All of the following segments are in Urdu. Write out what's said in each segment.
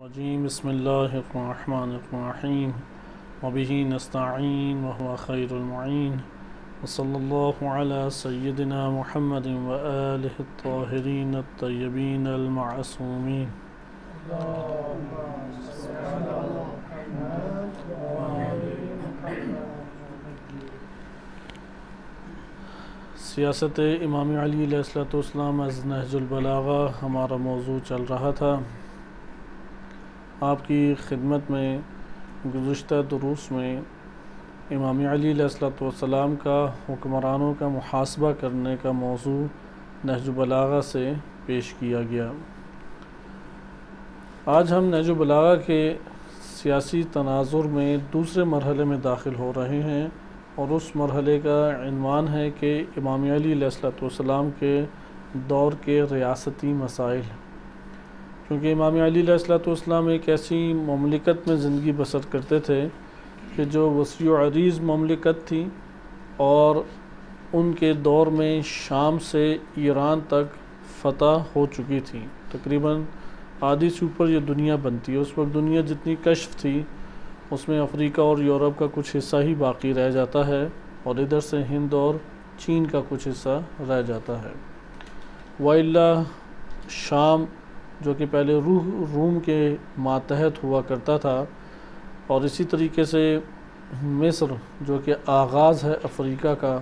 الرجیم بسم اللہ الرحمن الرحیم وبہ نستعین وهو خیر المعین وصلی اللہ علی سیدنا محمد وآلہ الطاہرین الطیبین المعصومین۔ سیاست امام علی علیہ السلام از نہج البلاغہ ہمارا موضوع چل رہا تھا۔ آپ کی خدمت میں گزشتہ دروس میں امام علی علیہ السلام کا حکمرانوں کا محاسبہ کرنے کا موضوع نہج البلاغہ سے پیش کیا گیا۔ آج ہم نہج البلاغہ کے سیاسی تناظر میں دوسرے مرحلے میں داخل ہو رہے ہیں، اور اس مرحلے کا عنوان ہے کہ امام علی علیہ السلام کے دور کے ریاستی مسائل۔ کیونکہ امام علی علیہ السلام ایک ایسی مملکت میں زندگی بسر کرتے تھے کہ جو وسیع و عریض مملکت تھی، اور ان کے دور میں شام سے ایران تک فتح ہو چکی تھی۔ تقریباً آدھی سے اوپر یہ دنیا بنتی ہے۔ اس وقت دنیا جتنی کشف تھی اس میں افریقہ اور یورپ کا کچھ حصہ ہی باقی رہ جاتا ہے، اور ادھر سے ہند اور چین کا کچھ حصہ رہ جاتا ہے۔ وَإِلَّا شام جو کہ پہلے روم کے ماتحت ہوا کرتا تھا، اور اسی طریقے سے مصر جو کہ آغاز ہے افریقہ کا،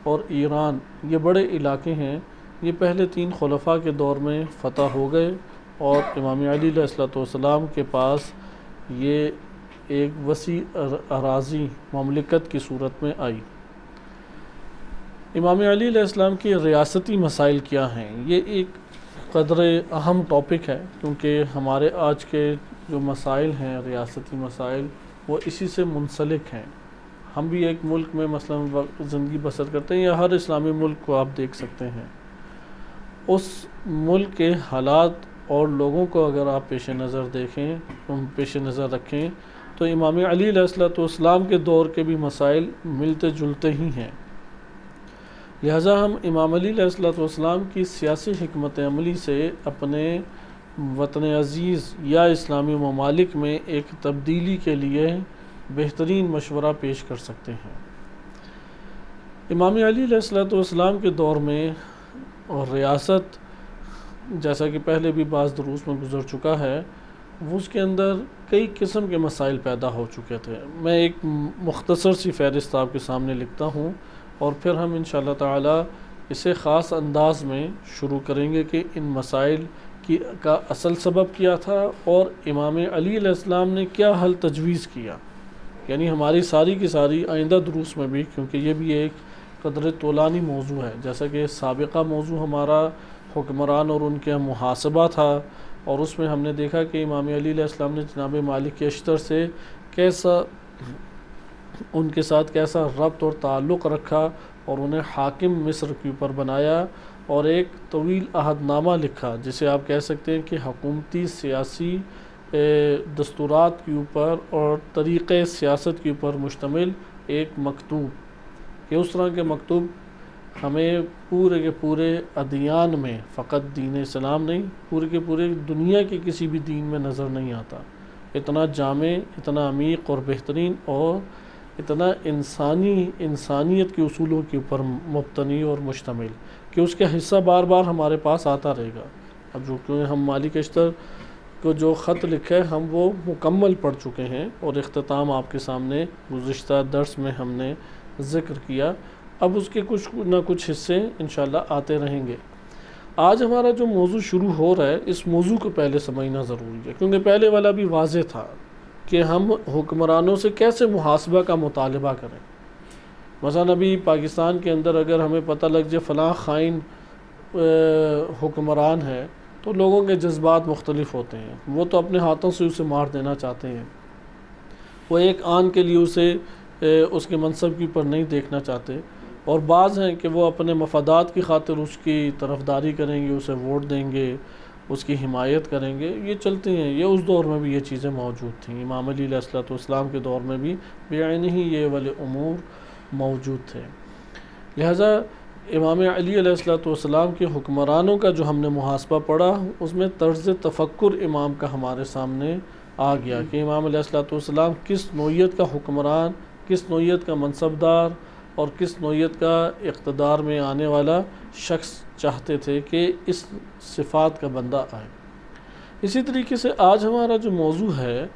اور ایران، یہ بڑے علاقے ہیں۔ یہ پہلے تین خلفاء کے دور میں فتح ہو گئے، اور امام علی علیہ السلام کے پاس یہ ایک وسیع اراضی مملکت کی صورت میں آئی۔ امام علی علیہ السلام کے ریاستی مسائل کیا ہیں؟ یہ ایک قدر اہم ٹاپک ہے، کیونکہ ہمارے آج کے جو مسائل ہیں ریاستی مسائل، وہ اسی سے منسلک ہیں۔ ہم بھی ایک ملک میں مثلا زندگی بسر کرتے ہیں، یا ہر اسلامی ملک کو آپ دیکھ سکتے ہیں۔ اس ملک کے حالات اور لوگوں کو اگر آپ پیش نظر دیکھیں، پیش نظر رکھیں، تو امام علی علیہ السلام کے دور کے بھی مسائل ملتے جلتے ہی ہیں۔ لہٰذا ہم امام علی علیہ السلام کی سیاسی حکمت عملی سے اپنے وطن عزیز یا اسلامی ممالک میں ایک تبدیلی کے لیے بہترین مشورہ پیش کر سکتے ہیں۔ امام علی علیہ السلام کے دور میں اور ریاست، جیسا کہ پہلے بھی بعض دروس میں گزر چکا ہے، وہ اس کے اندر کئی قسم کے مسائل پیدا ہو چکے تھے۔ میں ایک مختصر سی فہرست آپ کے سامنے لکھتا ہوں، اور پھر ہم انشاءاللہ تعالی اسے خاص انداز میں شروع کریں گے کہ ان مسائل کا اصل سبب کیا تھا، اور امام علی علیہ السلام نے کیا حل تجویز کیا۔ یعنی ہماری ساری کی ساری آئندہ دروس میں بھی، کیونکہ یہ بھی ایک قدر طولانی موضوع ہے، جیسا کہ سابقہ موضوع ہمارا حکمران اور ان کے محاسبہ تھا، اور اس میں ہم نے دیکھا کہ امام علی علیہ السلام نے جناب مالک اشتر سے ان کے ساتھ کیسا ربط اور تعلق رکھا، اور انہیں حاکم مصر کے اوپر بنایا، اور ایک طویل عہد نامہ لکھا، جسے آپ کہہ سکتے ہیں کہ حکومتی سیاسی دستورات کے اوپر اور طریقے سیاست کے اوپر مشتمل ایک مکتوب۔ یہ اس طرح کے مکتوب ہمیں پورے کے پورے ادیان میں، فقط دین اسلام نہیں، پورے کے پورے دنیا کے کسی بھی دین میں نظر نہیں آتا۔ اتنا جامع، اتنا عمیق اور بہترین، اور اتنا انسانیت کے اصولوں کے اوپر مبتنی اور مشتمل، کہ اس کا حصہ بار بار ہمارے پاس آتا رہے گا۔ اب جو کہ ہم مالک اشتر کو جو خط لکھا ہے، ہم وہ مکمل پڑھ چکے ہیں، اور اختتام آپ کے سامنے گزشتہ درس میں ہم نے ذکر کیا۔ اب اس کے کچھ نہ کچھ حصے انشاءاللہ آتے رہیں گے۔ آج ہمارا جو موضوع شروع ہو رہا ہے، اس موضوع کو پہلے سمجھنا ضروری ہے، کیونکہ پہلے والا بھی واضح تھا کہ ہم حکمرانوں سے کیسے محاسبہ کا مطالبہ کریں۔ مثلا ابھی پاکستان کے اندر اگر ہمیں پتہ لگ جائے فلاں خائن حکمران ہے، تو لوگوں کے جذبات مختلف ہوتے ہیں۔ وہ تو اپنے ہاتھوں سے اسے مار دینا چاہتے ہیں، وہ ایک آن کے لیے اسے اس کے منصب کے اوپر نہیں دیکھنا چاہتے، اور بعض ہیں کہ وہ اپنے مفادات کی خاطر اس کی طرفداری کریں گے، اسے ووٹ دیں گے، اس کی حمایت کریں گے۔ یہ چلتے ہیں، یہ اس دور میں بھی یہ چیزیں موجود تھیں۔ امام علی علیہ السلام کے دور میں بھی بعینہ ہی یہ والے امور موجود تھے۔ لہٰذا امام علی علیہ السلام کے حکمرانوں کا جو ہم نے محاسبہ پڑھا، اس میں طرز تفکر امام کا ہمارے سامنے آ گیا کہ امام علیہ السلام کس نوعیت کا حکمران، کس نوعیت کا منصبدار اور کس نوعیت کا اقتدار میں آنے والا شخص چاہتے تھے کہ اس صفات کا بندہ آئے۔ اسی طریقے سے آج ہمارا جو موضوع ہے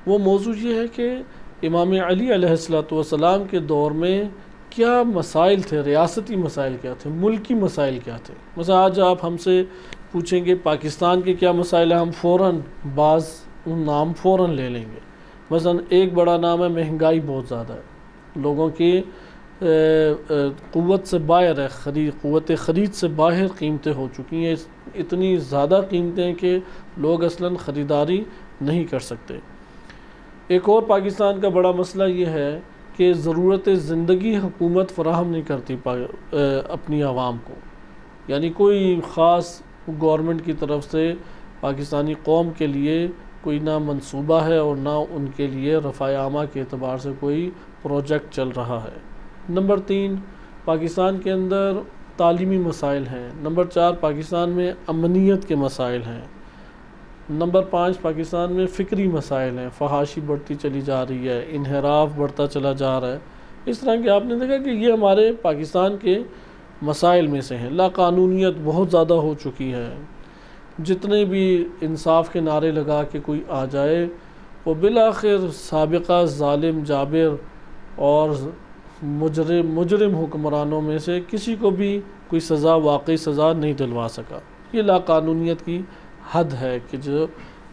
وہ موضوع یہ ہے کہ امام علی علیہ السلام کے دور میں کیا مسائل تھے، ریاستی مسائل کیا تھے، ملکی مسائل کیا تھے۔ مثلا آج آپ ہم سے پوچھیں گے پاکستان کے کیا مسائل ہیں، ہم فوراً بعض نام فوراً لے لیں گے۔ مثلا ایک بڑا نام ہے مہنگائی بہت زیادہ ہے، لوگوں کی قوت سے باہر ہے، قوت خرید سے باہر قیمتیں ہو چکی ہیں، اتنی زیادہ قیمتیں ہیں کہ لوگ اصلاً خریداری نہیں کر سکتے۔ ایک اور پاکستان کا بڑا مسئلہ یہ ہے کہ ضرورت زندگی حکومت فراہم نہیں کرتی اپنی عوام کو، یعنی کوئی خاص گورنمنٹ کی طرف سے پاکستانی قوم کے لیے کوئی نہ منصوبہ ہے اور نہ ان کے لیے رفاہ عامہ کے اعتبار سے کوئی پروجیکٹ چل رہا ہے۔ نمبر 3 پاکستان کے اندر تعلیمی مسائل ہیں۔ نمبر 4 پاکستان میں امنیت کے مسائل ہیں۔ نمبر 5 پاکستان میں فکری مسائل ہیں، فحاشی بڑھتی چلی جا رہی ہے، انحراف بڑھتا چلا جا رہا ہے۔ اس طرح کہ آپ نے دیکھا کہ یہ ہمارے پاکستان کے مسائل میں سے ہیں۔ لا قانونیت بہت زیادہ ہو چکی ہے، جتنے بھی انصاف کے نعرے لگا کے کوئی آ جائے وہ بالآخر سابقہ ظالم جابر اور مجرم حکمرانوں میں سے کسی کو بھی کوئی سزا، واقعی سزا نہیں دلوا سکا۔ یہ لا قانونیت کی حد ہے کہ جو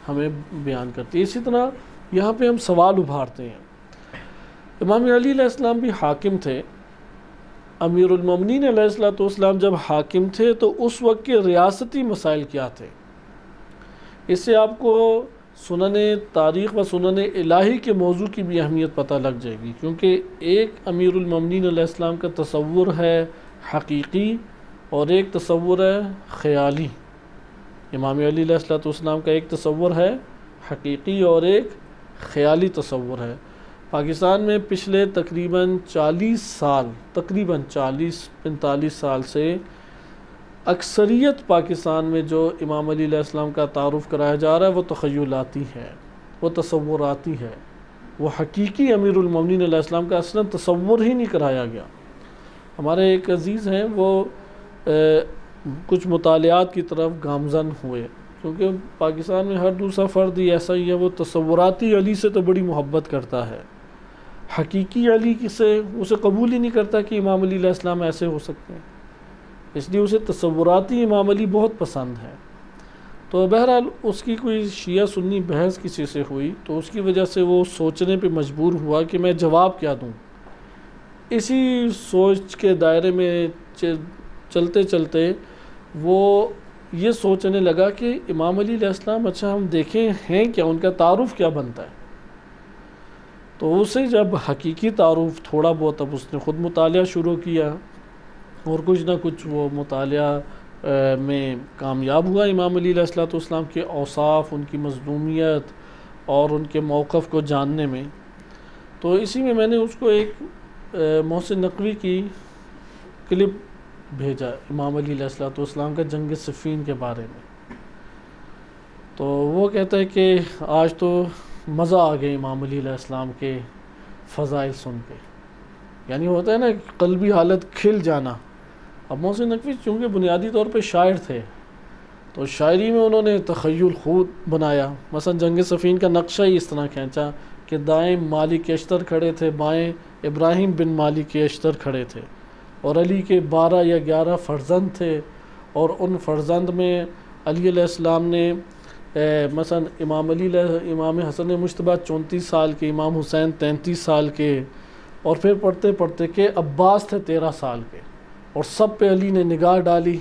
ہمیں بیان کرتی ہے۔ اسی طرح یہاں پہ ہم سوال ابھارتے ہیں، امام علی علیہ السلام بھی حاکم تھے، امیر المومنین علیہ السلام جب حاکم تھے تو اس وقت کے ریاستی مسائل کیا تھے؟ اس سے آپ کو سنن تاریخ و سنن الہی کے موضوع کی بھی اہمیت پتہ لگ جائے گی، کیونکہ ایک امیر المومنین علیہ السلام کا تصور ہے حقیقی اور ایک تصور ہے خیالی۔ امام علی علیہ السلام کا ایک تصور ہے حقیقی اور ایک خیالی تصور ہے۔ پاکستان میں پچھلے تقریباً 40-45 سال سے اکثریت پاکستان میں جو امام علی علیہ السلام کا تعارف کرایا جا رہا ہے وہ تخیلاتی ہے، وہ تصوراتی ہے، وہ حقیقی امیر المومنین علیہ السلام کا اصلاً تصور ہی نہیں کرایا گیا۔ ہمارے ایک عزیز ہیں وہ کچھ مطالعات کی طرف گامزن ہوئے، کیونکہ پاکستان میں ہر دوسرا فرد ہی ایسا ہی ہے، وہ تصوراتی علی سے تو بڑی محبت کرتا ہے، حقیقی علی سے اسے قبول ہی نہیں کرتا کہ امام علی علیہ السلام ایسے ہو سکتے ہیں، اس لیے اسے تصوراتی امام علی بہت پسند ہے۔ تو بہرحال اس کی کوئی شیعہ سنی بحث کسی سے ہوئی تو اس کی وجہ سے وہ سوچنے پہ مجبور ہوا کہ میں جواب کیا دوں۔ اسی سوچ کے دائرے میں چلتے چلتے وہ یہ سوچنے لگا کہ امام علی علیہ السلام اچھا ہم دیکھیں ہیں کیا، ان کا تعارف کیا بنتا ہے۔ تو اسے جب حقیقی تعارف تھوڑا بہت اب اس نے خود مطالعہ شروع کیا اور کچھ نہ کچھ وہ مطالعہ میں کامیاب ہوا امام علی علیہ السلام کے اوصاف، ان کی مظلومیت اور ان کے موقف کو جاننے میں۔ تو اسی میں نے اس کو ایک محسن نقوی کی کلپ بھیجا امام علی علیہ السلام کا جنگ صفین کے بارے میں۔ تو وہ کہتا ہے کہ آج تو مزہ آ گیا امام علی علیہ السلام کے فضائل سن کے، یعنی ہوتا ہے نا قلبی حالت کھل جانا۔ اب محسن نقوی چونکہ بنیادی طور پہ شاعر تھے تو شاعری میں انہوں نے تخیل خود بنایا۔ مثلا جنگ صفین کا نقشہ ہی اس طرح کھینچا کہ دائیں مالک اشتر کھڑے تھے، بائیں ابراہیم بن مالک اشتر کھڑے تھے، اور علی کے 12 یا 11 فرزند تھے، اور ان فرزند میں علی علیہ السلام نے مثلا امام حسن مجتبیٰ 34 سال کے، امام حسین 33 سال کے، اور پھر پڑھتے پڑھتے کہ عباس تھے 13 سال کے، اور سب پہ علی نے نگاہ ڈالی،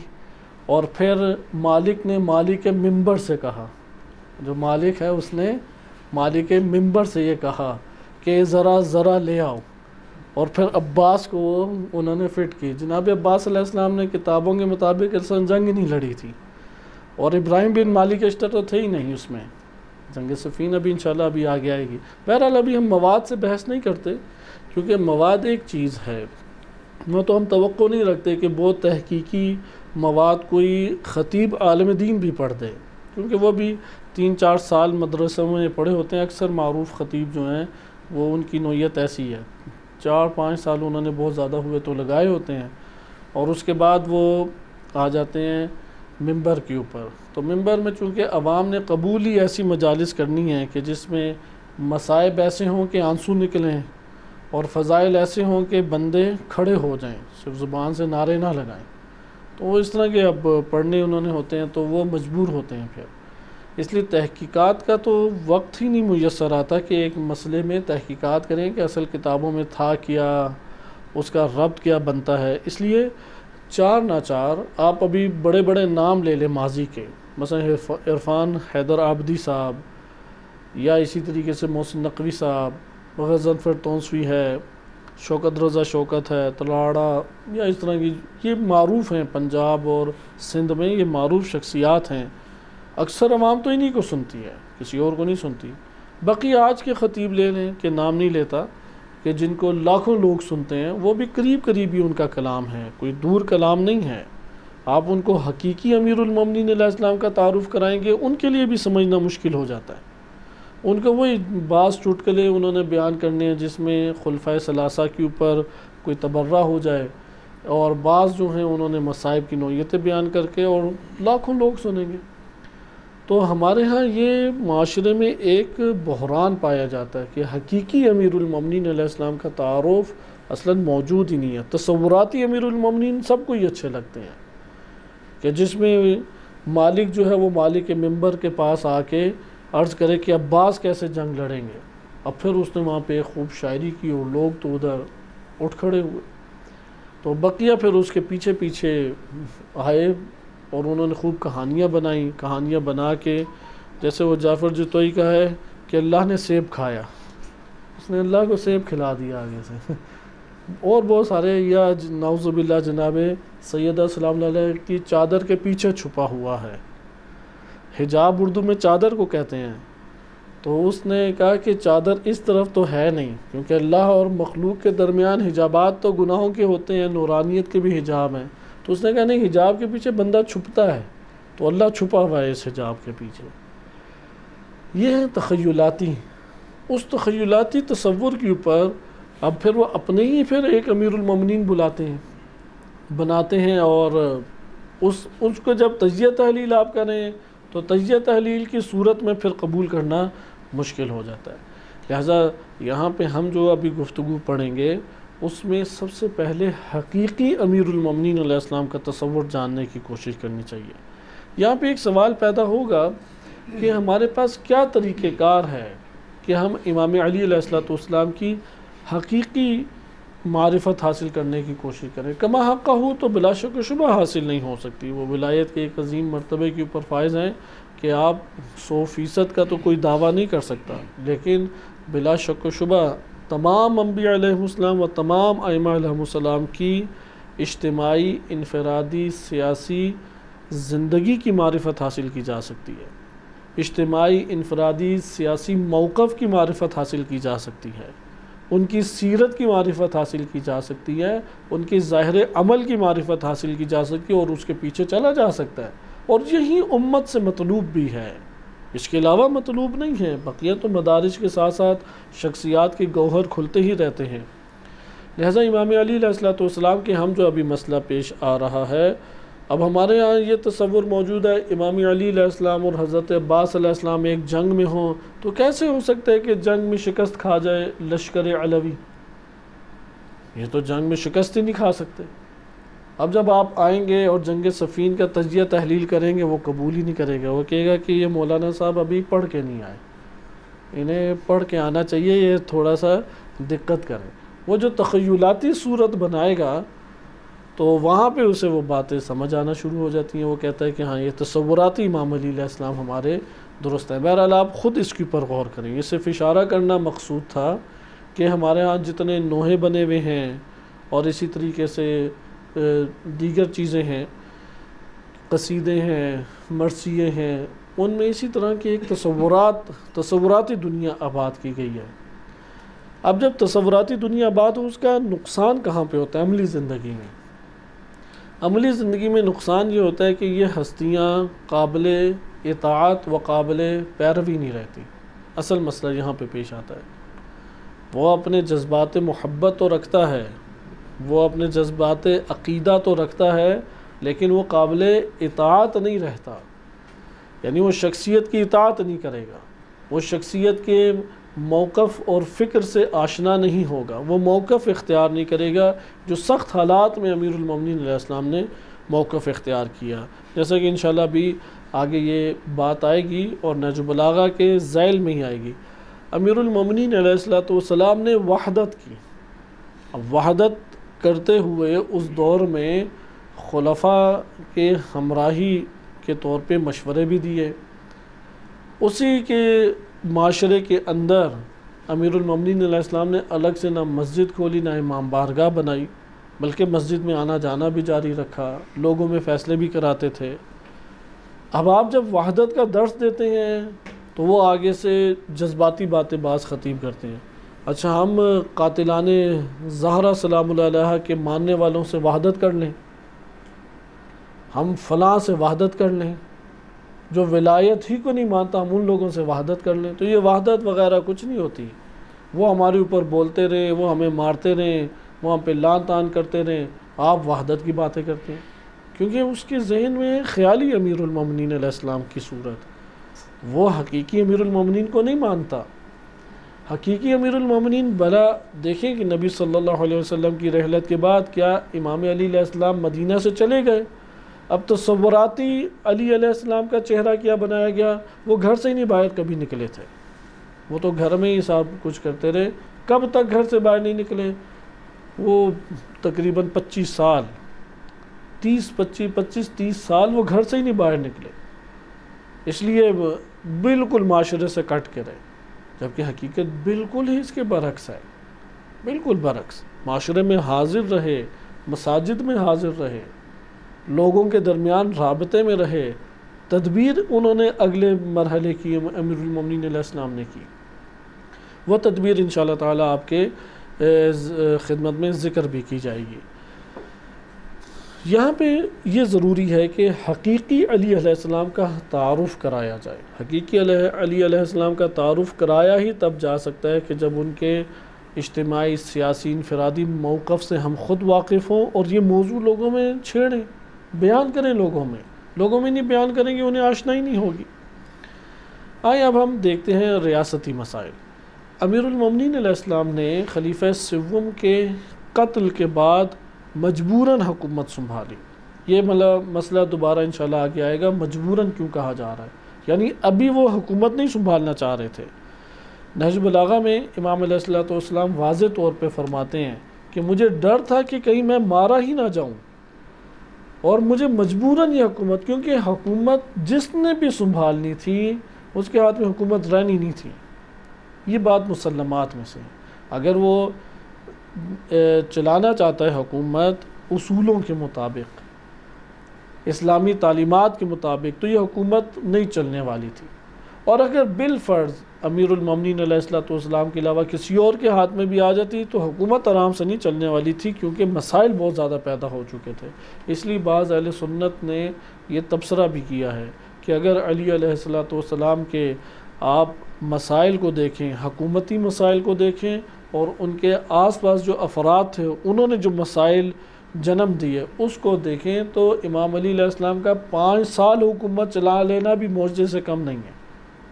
اور پھر مالک نے مالک ممبر سے کہا، جو مالک ہے اس نے مالک ممبر سے یہ کہا کہ ذرا ذرا لے آؤ، اور پھر عباس کو انہوں نے فٹ کی۔ جناب عباس علیہ السلام نے کتابوں کے مطابق اصلاً جنگ نہیں لڑی تھی، اور ابراہیم بن مالک اشتر تو تھے ہی نہیں اس میں۔ جنگ صفین ابھی انشاءاللہ ابھی آگے آئے گی۔ بہرحال ابھی ہم مواد سے بحث نہیں کرتے، کیونکہ مواد ایک چیز ہے، نہ تو ہم توقع نہیں رکھتے کہ بہت تحقیقی مواد کوئی خطیب عالم دین بھی پڑھ دے، کیونکہ وہ بھی 3-4 سال مدرسوں میں پڑھے ہوتے ہیں۔ اکثر معروف خطیب جو ہیں وہ ان کی نوعیت ایسی ہے، 4-5 سال انہوں نے بہت زیادہ ہوئے تو لگائے ہوتے ہیں، اور اس کے بعد وہ آ جاتے ہیں ممبر کے اوپر۔ تو ممبر میں چونکہ عوام نے قبول ہی ایسی مجالس کرنی ہیں کہ جس میں مصائب ایسے ہوں کہ آنسو نکلیں، اور فضائل ایسے ہوں کہ بندے کھڑے ہو جائیں، صرف زبان سے نعرے نہ لگائیں، تو وہ اس طرح کے اب پڑھنے انہوں نے ہوتے ہیں، تو وہ مجبور ہوتے ہیں پھر۔ اس لیے تحقیقات کا تو وقت ہی نہیں میسر آتا کہ ایک مسئلے میں تحقیقات کریں کہ اصل کتابوں میں تھا کیا، اس کا ربط کیا بنتا ہے۔ اس لیے چار ناچار آپ ابھی بڑے بڑے نام لے لیں ماضی کے، مثلا عرفان حیدر عابدی صاحب، یا اسی طریقے سے محسن نقوی صاحب، غضنفر تونسوی ہے، شوکت رضا شوکت ہے، تلاڑا، یا اس طرح کی یہ معروف ہیں پنجاب اور سندھ میں، یہ معروف شخصیات ہیں۔ اکثر عوام تو انہی کو سنتی ہے، کسی اور کو نہیں سنتی۔ باقی آج کے خطیب لے لیں کہ نام نہیں لیتا، کہ جن کو لاکھوں لوگ سنتے ہیں، وہ بھی قریب قریب ہی ان کا کلام ہے، کوئی دور کلام نہیں ہے۔ آپ ان کو حقیقی امیر المومنین علیہ السلام کا تعارف کرائیں گے، ان کے لیے بھی سمجھنا مشکل ہو جاتا ہے۔ ان کو وہی بعض چٹکلے انہوں نے بیان کرنے ہیں جس میں خلفائے ثلاثہ کے اوپر کوئی تبرہ ہو جائے، اور بعض جو ہیں انہوں نے مصائب کی نوعیتیں بیان کر کے، اور لاکھوں لوگ سنیں گے۔ تو ہمارے ہاں یہ معاشرے میں ایک بحران پایا جاتا ہے کہ حقیقی امیر المومنین علیہ السلام کا تعارف اصلاً موجود ہی نہیں ہے۔ تصوراتی امیر المومنین سب کو ہی اچھے لگتے ہیں، کہ جس میں مالک جو ہے وہ مالک ممبر کے پاس آ کے عرض کرے کہ عباس کیسے جنگ لڑیں گے، اب پھر اس نے وہاں پہ خوب شاعری کی اور لوگ تو ادھر اٹھ کھڑے ہوئے، تو بقیہ پھر اس کے پیچھے پیچھے آئے اور انہوں نے خوب کہانیاں بنائیں، کہانیاں بنا کے، جیسے وہ جعفر جتوئی کا ہے کہ اللہ نے سیب کھایا، اس نے اللہ کو سیب کھلا دیا آگے سے، اور بہت سارے، یا نعوذ باللہ جناب سیدہ سلام اللہ علیہ کی چادر کے پیچھے چھپا ہوا ہے، حجاب اردو میں چادر کو کہتے ہیں، تو اس نے کہا کہ چادر اس طرف تو ہے نہیں، کیونکہ اللہ اور مخلوق کے درمیان حجابات تو گناہوں کے ہوتے ہیں، نورانیت کے بھی حجاب ہیں، تو اس نے کہا نہیں، حجاب کے پیچھے بندہ چھپتا ہے، تو اللہ چھپا ہوا ہے اس حجاب کے پیچھے۔ یہ ہے تخیلاتی، اس تخیلاتی تصور کے اوپر اب پھر وہ اپنے ہی پھر ایک امیر المومنین بلاتے ہیں، بناتے ہیں، اور اس کو جب تجزیہ تحلیل آپ کریں تو تجزیہ تحلیل کی صورت میں پھر قبول کرنا مشکل ہو جاتا ہے۔ لہٰذا یہاں پہ ہم جو ابھی گفتگو پڑھیں گے اس میں سب سے پہلے حقیقی امیر المومنین علیہ السلام کا تصور جاننے کی کوشش کرنی چاہیے۔ یہاں پہ ایک سوال پیدا ہوگا کہ ہمارے پاس کیا طریقہ کار ہے کہ ہم امام علی علیہ السلام کی حقیقی معرفت حاصل کرنے کی کوشش کریں۔ کما حقہ ہو تو بلا شک و شبہ حاصل نہیں ہو سکتی، وہ ولایت کے ایک عظیم مرتبے کے اوپر فائز ہیں کہ آپ 100% کا تو کوئی دعویٰ نہیں کر سکتا، لیکن بلا شک و شبہ تمام انبیاء علیہ السلام و تمام ائمہ علیہ السلام کی اجتماعی، انفرادی، سیاسی زندگی کی معرفت حاصل کی جا سکتی ہے، اجتماعی، انفرادی، سیاسی موقف کی معرفت حاصل کی جا سکتی ہے، ان کی سیرت کی معرفت حاصل کی جا سکتی ہے، ان کی ظاہر عمل کی معرفت حاصل کی جا سکتی ہے، اور اس کے پیچھے چلا جا سکتا ہے، اور یہی امت سے مطلوب بھی ہے، اس کے علاوہ مطلوب نہیں ہے۔ بقیہ تو مدارج کے ساتھ ساتھ شخصیات کے گوہر کھلتے ہی رہتے ہیں۔ لہٰذا امام علی علیہ السلام کے ہم جو ابھی مسئلہ پیش آ رہا ہے، اب ہمارے ہاں یہ تصور موجود ہے امام علی علیہ السلام اور حضرت عباس علیہ السلام ایک جنگ میں ہوں، تو کیسے ہو سکتا ہے کہ جنگ میں شکست کھا جائے لشکر علوی؟ یہ تو جنگ میں شکست ہی نہیں کھا سکتے۔ اب جب آپ آئیں گے اور جنگ صفین کا تجزیہ تحلیل کریں گے، وہ قبول ہی نہیں کرے گا، وہ کہے گا کہ یہ مولانا صاحب ابھی پڑھ کے نہیں آئے، انہیں پڑھ کے آنا چاہیے، یہ تھوڑا سا دقت کریں۔ وہ جو تخیلاتی صورت بنائے گا تو وہاں پہ اسے وہ باتیں سمجھ آنا شروع ہو جاتی ہیں، وہ کہتا ہے کہ ہاں یہ تصوراتی امام علی علیہ السلام ہمارے درست ہیں۔ بہرحال آپ خود اس کے اوپر غور کریں، یہ صرف اشارہ کرنا مقصود تھا کہ ہمارے ہاں جتنے نوحے بنے ہوئے ہیں اور اسی طریقے سے دیگر چیزیں ہیں، قصیدے ہیں، مرثیے ہیں، ان میں اسی طرح کی ایک تصوراتی دنیا آباد کی گئی ہے۔ اب جب تصوراتی دنیا بات ہو، اس کا نقصان کہاں پہ ہوتا ہے؟ عملی زندگی میں. عملی زندگی میں نقصان یہ ہوتا ہے کہ یہ ہستیاں قابل اطاعت و قابل پیروی نہیں رہتی. اصل مسئلہ یہاں پہ پیش آتا ہے. وہ اپنے جذبات محبت تو رکھتا ہے، وہ اپنے جذبات عقیدہ تو رکھتا ہے، لیکن وہ قابل اطاعت نہیں رہتا. یعنی وہ شخصیت کی اطاعت نہیں کرے گا، وہ شخصیت کے موقف اور فکر سے آشنا نہیں ہوگا، وہ موقف اختیار نہیں کرے گا جو سخت حالات میں امیر المومنین علیہ السلام نے موقف اختیار کیا. جیسا کہ انشاءاللہ ابھی آگے یہ بات آئے گی اور نہج البلاغہ کے ذیل میں ہی آئے گی. امیر المومنین علیہ السلام نے وحدت کی. اب وحدت کرتے ہوئے اس دور میں خلفاء کے ہمراہی کے طور پہ مشورے بھی دیے. اسی کے معاشرے کے اندر امیر المومنین علیہ السلام نے الگ سے نہ مسجد کھولی، نہ امام بارگاہ بنائی، بلکہ مسجد میں آنا جانا بھی جاری رکھا، لوگوں میں فیصلے بھی کراتے تھے. اب آپ جب وحدت کا درس دیتے ہیں تو وہ آگے سے جذباتی باتیں بعض خطیب کرتے ہیں. اچھا ہم قاتلان زہرا سلام اللہ علیہ کے ماننے والوں سے وحدت کر لیں، ہم فلاں سے وحدت کر لیں، جو ولایت ہی کو نہیں مانتا ہم ان لوگوں سے وحدت کر لیں. تو یہ وحدت وغیرہ کچھ نہیں ہوتی. وہ ہمارے اوپر بولتے رہے، وہ ہمیں مارتے رہیں، وہ ہم پہ لان تان کرتے رہیں، آپ وحدت کی باتیں کرتے ہیں. کیونکہ اس کے ذہن میں خیالی امیر المومنین علیہ السلام کی صورت، وہ حقیقی امیر المومنین کو نہیں مانتا. حقیقی امیر المومنین بھلا دیکھیں کہ نبی صلی اللہ علیہ وسلم کی رحلت کے بعد کیا امام علی علیہ السلام مدینہ سے چلے گئے؟ اب تصوراتی علی علیہ السلام کا چہرہ کیا بنایا گیا؟ وہ گھر سے ہی نہیں باہر کبھی نکلے تھے، وہ تو گھر میں ہی سب کچھ کرتے رہے. کب تک گھر سے باہر نہیں نکلے؟ وہ تقریباً 25 سال، 25-30 سال وہ گھر سے ہی نہیں باہر نکلے. اس لیے بالکل معاشرے سے کٹ کے رہے، جبکہ حقیقت بالکل ہی اس کے برعکس ہے. بالکل برعکس، معاشرے میں حاضر رہے، مساجد میں حاضر رہے، لوگوں کے درمیان رابطے میں رہے. تدبیر انہوں نے اگلے مرحلے کی امیر المومنین علیہ السلام نے کی. وہ تدبیر انشاءاللہ تعالی آپ کے خدمت میں ذکر بھی کی جائے گی. یہاں پہ یہ ضروری ہے کہ حقیقی علی علیہ السلام کا تعارف کرایا جائے. حقیقی علی علیہ السلام کا تعارف کرایا ہی تب جا سکتا ہے کہ جب ان کے اجتماعی، سیاسی، انفرادی موقف سے ہم خود واقف ہوں اور یہ موضوع لوگوں میں چھیڑیں، بیان کریں. لوگوں میں نہیں بیان کریں گے انہیں آشنائی نہیں ہوگی. آئیں اب ہم دیکھتے ہیں ریاستی مسائل. امیر المومنین علیہ السلام نے خلیفہ سوم کے قتل کے بعد مجبوراً حکومت سنبھالی. یہ مسئلہ دوبارہ انشاءاللہ آگے آئے گا، مجبوراً کیوں کہا جا رہا ہے. یعنی ابھی وہ حکومت نہیں سنبھالنا چاہ رہے تھے. نہج البلاغہ میں امام علیہ السلام واضح طور پہ فرماتے ہیں کہ مجھے ڈر تھا کہ کہیں میں مارا ہی نہ جاؤں، اور مجھے مجبوراً یہ حکومت، کیونکہ حکومت جس نے بھی سنبھالنی تھی اس کے ہاتھ میں حکومت رہنی نہیں تھی. یہ بات مسلمات میں سے. اگر وہ چلانا چاہتا ہے حکومت اصولوں کے مطابق، اسلامی تعلیمات کے مطابق، تو یہ حکومت نہیں چلنے والی تھی. اور اگر بالفرض امیر المومنین علیہ السلام کے علاوہ کسی اور کے ہاتھ میں بھی آ جاتی تو حکومت آرام سے نہیں چلنے والی تھی، کیونکہ مسائل بہت زیادہ پیدا ہو چکے تھے. اس لیے بعض اہل سنت نے یہ تبصرہ بھی کیا ہے کہ اگر علی علیہ السلام کے آپ مسائل کو دیکھیں، حکومتی مسائل کو دیکھیں، اور ان کے آس پاس جو افراد تھے انہوں نے جو مسائل جنم دیے اس کو دیکھیں، تو امام علی علیہ السلام کا 5 سال حکومت چلا لینا بھی معجزے سے کم نہیں ہے.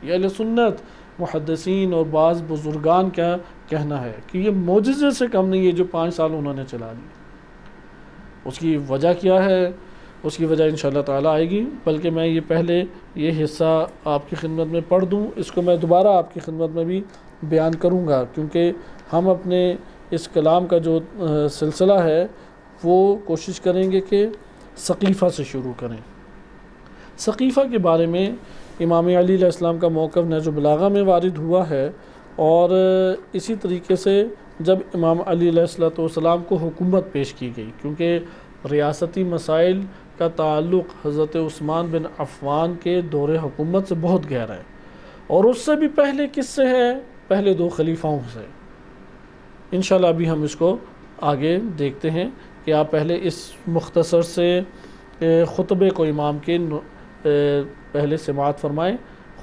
یہ اہل سنت، محدثین اور بعض بزرگان کا کہنا ہے کہ یہ معجزے سے کم نہیں ہے جو 5 سال انہوں نے چلا لی. اس کی وجہ کیا ہے؟ اس کی وجہ انشاءاللہ تعالی آئے گی. بلکہ میں یہ پہلے یہ حصہ آپ کی خدمت میں پڑھ دوں، اس کو میں دوبارہ آپ کی خدمت میں بھی بیان کروں گا، کیونکہ ہم اپنے اس کلام کا جو سلسلہ ہے وہ کوشش کریں گے کہ ثقیفہ سے شروع کریں. ثقیفہ کے بارے میں امام علی علیہ السلام کا موقف نہج البلاغہ میں وارد ہوا ہے، اور اسی طریقے سے جب امام علی علیہ السلام کو حکومت پیش کی گئی، کیونکہ ریاستی مسائل کا تعلق حضرت عثمان بن عفان کے دور حکومت سے بہت گہرا ہے، اور اس سے بھی پہلے کس سے ہے؟ پہلے 2 خلیفاؤں سے. انشاءاللہ ابھی ہم اس کو آگے دیکھتے ہیں کہ آپ پہلے اس مختصر سے خطبے کو امام کے پہلے سماعت فرمائیں۔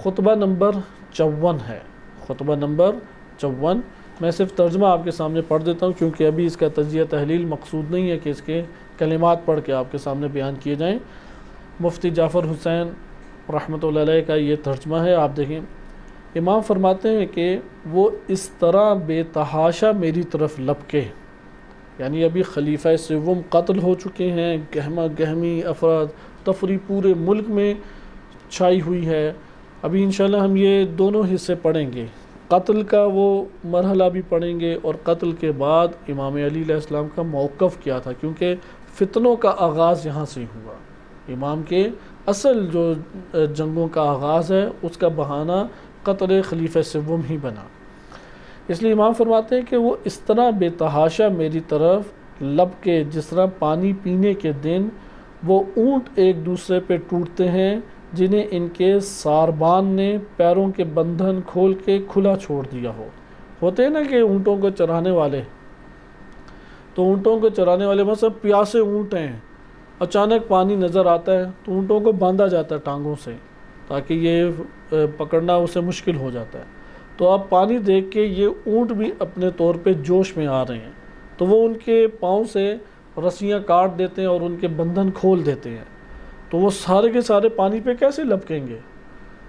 خطبہ نمبر 54 ہے، خطبہ نمبر 54۔ میں صرف ترجمہ آپ کے سامنے پڑھ دیتا ہوں، کیونکہ ابھی اس کا تجزیہ تحلیل مقصود نہیں ہے کہ اس کے کلمات پڑھ کے آپ کے سامنے بیان کیے جائیں۔ مفتی جعفر حسین رحمۃ اللہ علیہ کا یہ ترجمہ ہے، آپ دیکھیں۔ امام فرماتے ہیں کہ وہ اس طرح بے تحاشا میری طرف لپکے، یعنی ابھی خلیفہ سوم قتل ہو چکے ہیں، گہما گہمی افراد تفری پورے ملک میں چھائی ہوئی ہے۔ ابھی انشاءاللہ ہم یہ دونوں حصے پڑھیں گے، قتل کا وہ مرحلہ بھی پڑھیں گے اور قتل کے بعد امام علی علیہ السلام کا موقف کیا تھا، کیونکہ فتنوں کا آغاز یہاں سے ہوا۔ امام کے اصل جو جنگوں کا آغاز ہے اس کا بہانہ قتل خلیفہ سوم ہی بنا۔ اس لیے امام فرماتے ہیں کہ وہ اس طرح بے تحاشا میری طرف لپکے جس طرح پانی پینے کے دن وہ اونٹ ایک دوسرے پہ ٹوٹتے ہیں جنہیں ان کے ساربان نے پیروں کے بندھن کھول کے کھلا چھوڑ دیا ہو۔ ہوتے ہیں نا کہ اونٹوں کو چرانے والے، تو اونٹوں کو چرانے والے مثلا پیاسے اونٹ ہیں، اچانک پانی نظر آتا ہے تو اونٹوں کو باندھا جاتا ہے ٹانگوں سے تاکہ یہ پکڑنا اسے مشکل ہو جاتا ہے۔ تو اب پانی دیکھ کے یہ اونٹ بھی اپنے طور پہ جوش میں آ رہے ہیں، تو وہ ان کے پاؤں سے رسیاں کاٹ دیتے ہیں اور ان کے بندھن کھول دیتے ہیں۔ تو وہ سارے کے سارے پانی پہ کیسے لپکیں گے؟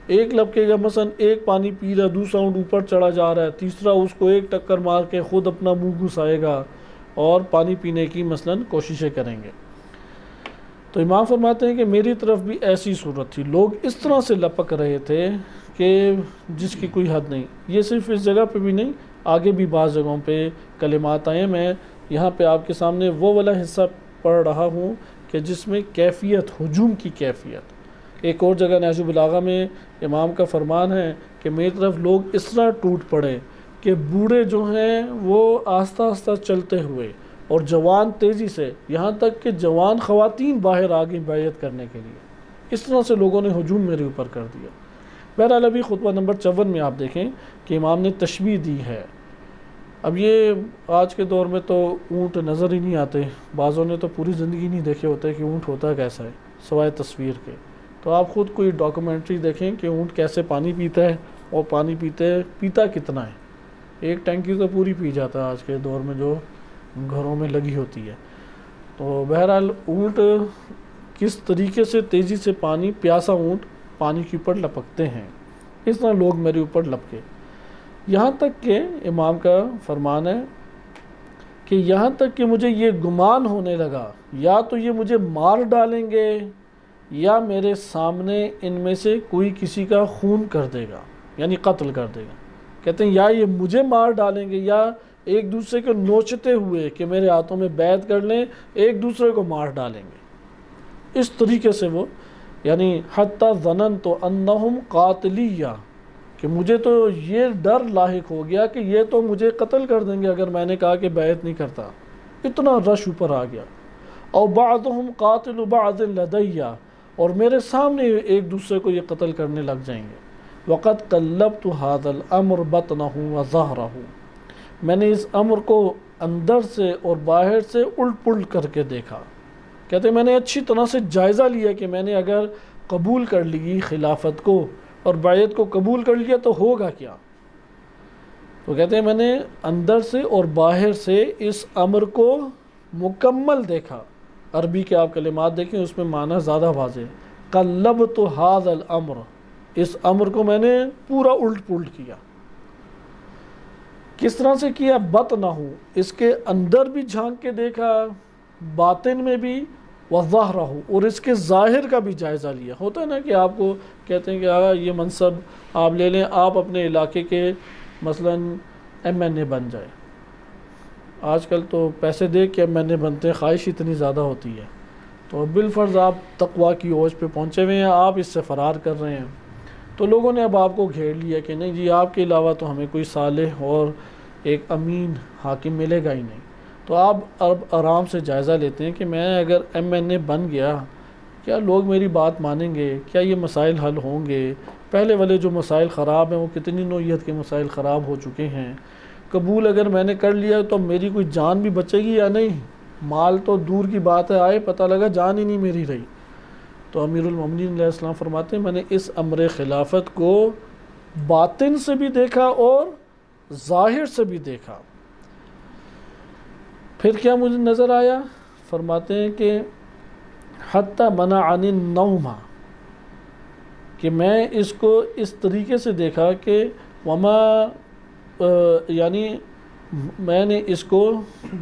ایک لپکے گا، مثلا ایک پانی پی رہا، دوسرا اونٹ اوپر چڑھا جا رہا ہے، تیسرا اس کو ایک ٹکر مار کے خود اپنا منہ گھسائے گا اور پانی پینے کی مثلا کوششیں کریں گے۔ تو امام فرماتے ہیں کہ میری طرف بھی ایسی صورت تھی، لوگ اس طرح سے لپک رہے تھے کہ جس کی کوئی حد نہیں۔ یہ صرف اس جگہ پہ بھی نہیں، آگے بھی بعض جگہوں پہ کلمات آئے۔ میں یہاں پہ آپ کے سامنے وہ والا حصہ پڑھ رہا ہوں کہ جس میں کیفیت، ہجوم کی کیفیت۔ ایک اور جگہ نہج البلاغہ میں امام کا فرمان ہے کہ میری طرف لوگ اس طرح ٹوٹ پڑے کہ بوڑھے جو ہیں وہ آہستہ آہستہ چلتے ہوئے اور جوان تیزی سے، یہاں تک کہ جوان خواتین باہر آ گئیں بیعت کرنے کے لیے۔ اس طرح سے لوگوں نے ہجوم میرے اوپر کر دیا۔ بہرحال ابھی خطبہ نمبر 54 میں آپ دیکھیں کہ امام نے تشبیہ دی ہے۔ اب یہ آج کے دور میں تو اونٹ نظر ہی نہیں آتے، بعضوں نے تو پوری زندگی نہیں دیکھے ہوتے کہ اونٹ ہوتا کیسا ہے سوائے تصویر کے۔ تو آپ خود کوئی ڈاکومنٹری دیکھیں کہ اونٹ کیسے پانی پیتا ہے اور پانی پیتا کتنا ہے۔ ایک ٹینکی تو پوری پی جاتا ہے آج کے دور میں جو گھروں میں لگی ہوتی ہے۔ تو بہرحال اونٹ کس طریقے سے تیزی سے پانی، پیاسا اونٹ پانی کے اوپر لپکتے ہیں، اس طرح لوگ میرے اوپر لپکے۔ یہاں تک کہ امام کا فرمان ہے کہ یہاں تک کہ مجھے یہ گمان ہونے لگا یا تو یہ مجھے مار ڈالیں گے یا میرے سامنے ان میں سے کوئی کسی کا خون کر دے گا، یعنی قتل کر دے گا۔ کہتے ہیں یا یہ مجھے مار ڈالیں گے یا ایک دوسرے کو نوچتے ہوئے کہ میرے ہاتھوں میں بیعت کر لیں، ایک دوسرے کو مار ڈالیں گے۔ اس طریقے سے وہ، یعنی حتی ظننت انہم قاتلیہ، کہ مجھے تو یہ ڈر لاحق ہو گیا کہ یہ تو مجھے قتل کر دیں گے اگر میں نے کہا کہ بیعت نہیں کرتا۔ اتنا رش اوپر آ گیا۔ او بعضهم قاتل بعض لدیہ، اور میرے سامنے ایک دوسرے کو یہ قتل کرنے لگ جائیں گے۔ وقد قلبت هذا الامر بطنہ وظہرہ، میں نے اس امر کو اندر سے اور باہر سے الٹ پلٹ کر کے دیکھا۔ کہتے ہیں میں نے اچھی طرح سے جائزہ لیا کہ میں نے اگر قبول کر لی خلافت کو اور بیعت کو قبول کر لیا تو ہوگا کیا۔ تو کہتے ہیں میں نے اندر سے اور باہر سے اس امر کو مکمل دیکھا۔ عربی کے آپ کلمات دیکھیں، اس میں معنی زیادہ واضح ہے۔ قلبت ھذا الامر، اس امر کو میں نے پورا الٹ پلٹ کیا۔ کس طرح سے کیا؟ بطنہ، اس کے اندر بھی جھانک کے دیکھا، باطن میں بھی، وظاہرہ، اور اس کے ظاہر کا بھی جائزہ لیا۔ ہوتا ہے نا کہ آپ کو کہتے ہیں کہ یہ منصب آپ لے لیں، آپ اپنے علاقے کے مثلا MNA بن جائے۔ آج کل تو پیسے دے کے MNA بنتے ہیں، خواہش اتنی زیادہ ہوتی ہے، تو بالفرض آپ تقویٰ کی اوج پہ پہنچے ہوئے ہیں، آپ اس سے فرار کر رہے ہیں، تو لوگوں نے اب آپ کو گھیر لیا کہ نہیں جی آپ کے علاوہ تو ہمیں کوئی صالح اور ایک امین حاکم ملے گا ہی نہیں۔ تو آپ اب آرام سے جائزہ لیتے ہیں کہ میں اگر MNA بن گیا، کیا لوگ میری بات مانیں گے؟ کیا یہ مسائل حل ہوں گے؟ پہلے والے جو مسائل خراب ہیں وہ کتنی نوعیت کے مسائل خراب ہو چکے ہیں، قبول اگر میں نے کر لیا تو میری کوئی جان بھی بچے گی یا نہیں؟ مال تو دور کی بات ہے، آئے پتہ لگا جان ہی نہیں میری رہی۔ تو امیر المومنین علیہ السلام فرماتے ہیں میں نے اس امر خلافت کو باطن سے بھی دیکھا اور ظاہر سے بھی دیکھا۔ پھر کیا مجھے نظر آیا؟ فرماتے ہیں کہ حتی منعنی النوم، کہ میں اس کو اس طریقے سے دیکھا کہ وما یعنی میں نے اس کو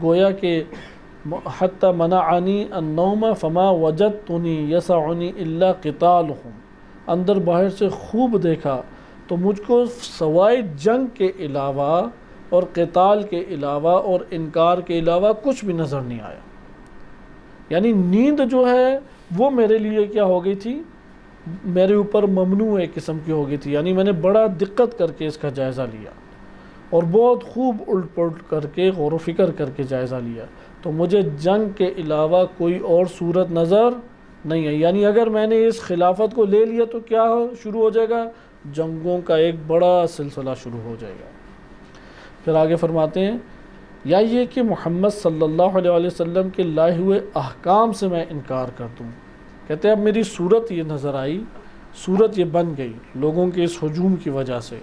گویا کہ حتی منعنی النوم فما وجدتنی یسعنی الا قتالہم، اندر باہر سے خوب دیکھا تو مجھ کو سوائے جنگ کے علاوہ اور قتال کے علاوہ اور انکار کے علاوہ کچھ بھی نظر نہیں آیا۔ یعنی نیند جو ہے وہ میرے لیے کیا ہو گئی تھی، میرے اوپر ممنوع ایک قسم کی ہو گئی تھی، یعنی میں نے بڑا دقت کر کے اس کا جائزہ لیا اور بہت خوب الٹ پلٹ کر کے غور و فکر کر کے جائزہ لیا، تو مجھے جنگ کے علاوہ کوئی اور صورت نظر نہیں ہے۔ یعنی اگر میں نے اس خلافت کو لے لیا تو کیا شروع ہو جائے گا؟ جنگوں کا ایک بڑا سلسلہ شروع ہو جائے گا۔ پھر آگے فرماتے ہیں یا یہ کہ محمد صلی اللہ علیہ وسلم کے لائے ہوئے احکام سے میں انکار کر دوں۔ کہتے ہیں اب میری صورت یہ نظر آئی، صورت یہ بن گئی لوگوں کے اس ہجوم کی وجہ سے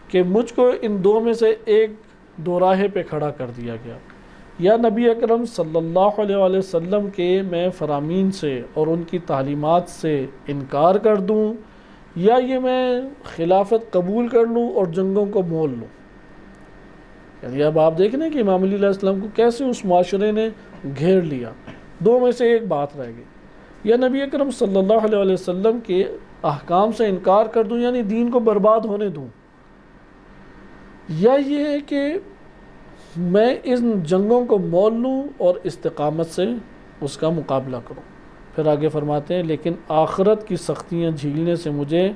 کہ مجھ کو ان دو میں سے ایک دوراہے پہ کھڑا کر دیا گیا، یا نبی اکرم صلی اللہ علیہ وسلم کے میں فرامین سے اور ان کی تعلیمات سے انکار کر دوں، یا یہ میں خلافت قبول کر لوں اور جنگوں کو مول لوں۔ یعنی اب آپ دیکھ رہے ہیں کہ امام علی علیہ السلام کو کیسے اس معاشرے نے گھیر لیا، دو میں سے ایک بات رہ گئی، یا نبی اکرم صلی اللہ علیہ وسلم کے احکام سے انکار کر دوں یعنی دین کو برباد ہونے دوں، یا یہ ہے کہ میں ان جنگوں کو مول لوں اور استقامت سے اس کا مقابلہ کروں۔ پھر آگے فرماتے ہیں لیکن آخرت کی سختیاں جھیلنے سے مجھے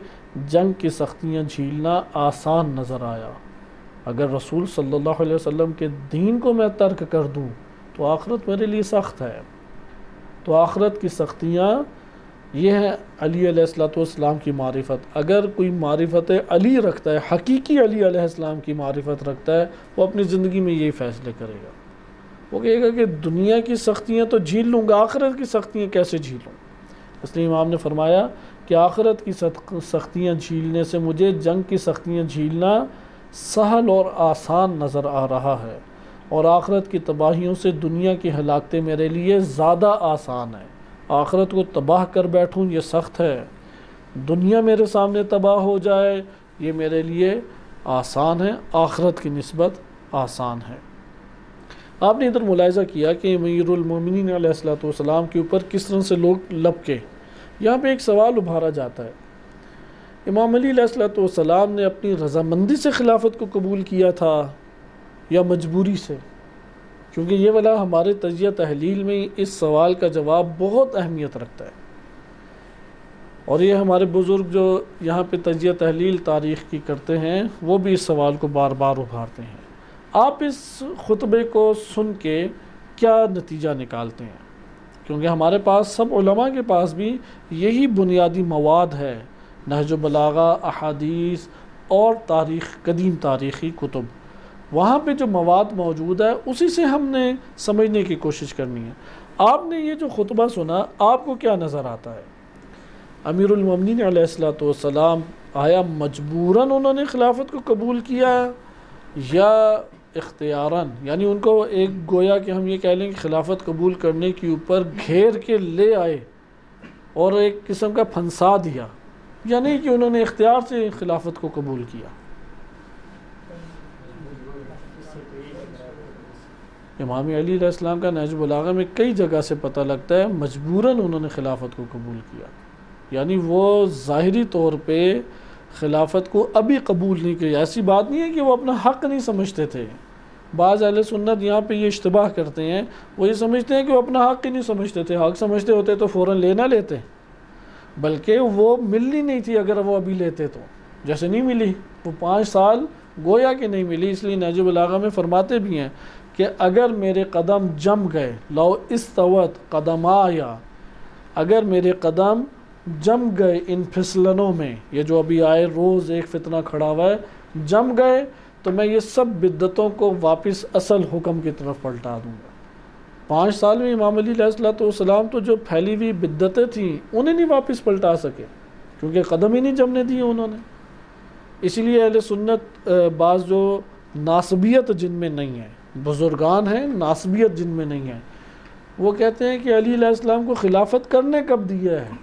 جنگ کی سختیاں جھیلنا آسان نظر آیا۔ اگر رسول صلی اللہ علیہ وسلم کے دین کو میں ترک کر دوں تو آخرت میرے لیے سخت ہے، تو آخرت کی سختیاں یہ ہے علی علیہ السلام کی معرفت۔ اگر کوئی معرفت علی رکھتا ہے، حقیقی علی علیہ السلام کی معرفت رکھتا ہے، وہ اپنی زندگی میں یہی فیصلے کرے گا، وہ کہے گا کہ دنیا کی سختیاں تو جھیل لوں گا، آخرت کی سختیاں کیسے جھیلوں؟ اس لیے امام نے فرمایا کہ آخرت کی سختیاں جھیلنے سے مجھے جنگ کی سختیاں جھیلنا سہل اور آسان نظر آ رہا ہے، اور آخرت کی تباہیوں سے دنیا کی ہلاکتیں میرے لیے زیادہ آسان ہے۔ آخرت کو تباہ کر بیٹھوں یہ سخت ہے، دنیا میرے سامنے تباہ ہو جائے یہ میرے لیے آسان ہے، آخرت کی نسبت آسان ہے۔ آپ نے ادھر ملاحظہ کیا کہ امیر المومنین علیہ السلام کے اوپر کس طرح سے لوگ لپکے۔ یہاں پہ ایک سوال ابھارا جاتا ہے، امام علی علیہ السلام نے اپنی رضامندی سے خلافت کو قبول کیا تھا یا مجبوری سے؟ کیونکہ یہ والا ہمارے تجزیہ تحلیل میں اس سوال کا جواب بہت اہمیت رکھتا ہے، اور یہ ہمارے بزرگ جو یہاں پہ تجزیہ تحلیل تاریخ کی کرتے ہیں وہ بھی اس سوال کو بار بار ابھارتے ہیں۔ آپ اس خطبے کو سن کے کیا نتیجہ نکالتے ہیں؟ کیونکہ ہمارے پاس سب علماء کے پاس بھی یہی بنیادی مواد ہے، نہج البلاغہ، احادیث اور قدیم تاریخی کتب، وہاں پہ جو مواد موجود ہے اسی سے ہم نے سمجھنے کی کوشش کرنی ہے۔ آپ نے یہ جو خطبہ سنا آپ کو کیا نظر آتا ہے؟ امیر المومنین علیہ السلام آیا مجبوراً انہوں نے خلافت کو قبول کیا یا اختیاراً؟ یعنی ان کو ایک گویا کہ ہم یہ کہہ لیں کہ خلافت قبول کرنے کے اوپر گھیر کے لے آئے اور ایک قسم کا پھنسا دیا، یا نہیں کہ انہوں نے اختیار سے خلافت کو قبول کیا؟ امام علی علیہ السلام کا نہج البلاغہ میں کئی جگہ سے پتہ لگتا ہے مجبوراً انہوں نے خلافت کو قبول کیا، یعنی وہ ظاہری طور پہ خلافت کو ابھی قبول نہیں کیا۔ ایسی بات نہیں ہے کہ وہ اپنا حق نہیں سمجھتے تھے، بعض اہل سنت یہاں پہ یہ اشتباہ کرتے ہیں، وہ یہ سمجھتے ہیں کہ وہ اپنا حق ہی نہیں سمجھتے تھے، حق سمجھتے ہوتے تو فوراً لینا لیتے، بلکہ وہ ملنی نہیں تھی، اگر وہ ابھی لیتے تو جیسے نہیں ملی، وہ 5 سال گویا کہ نہیں ملی۔ اس لیے نہج البلاغہ میں فرماتے بھی ہیں کہ اگر میرے قدم جم گئے، لو استوت قدمایا، اگر میرے قدم جم گئے ان پھسلنوں میں، یہ جو ابھی آئے روز ایک فتنہ کھڑا ہوا ہے، جم گئے تو میں یہ سب بدعتوں کو واپس اصل حکم کی طرف پلٹا دوں گا۔ 5 سال میں امام علی علیہ السلام تو جو پھیلی ہوئی بدعتیں تھیں انہیں نہیں واپس پلٹا سکے، کیونکہ قدم ہی نہیں جمنے دیے انہوں نے۔ اسی لیے اہل سنت بعض جو ناسبیت جن میں نہیں ہے، بزرگان ہیں ناسبیت جن میں نہیں ہے، وہ کہتے ہیں کہ علی علیہ السلام کو خلافت کرنے کب دیا ہے؟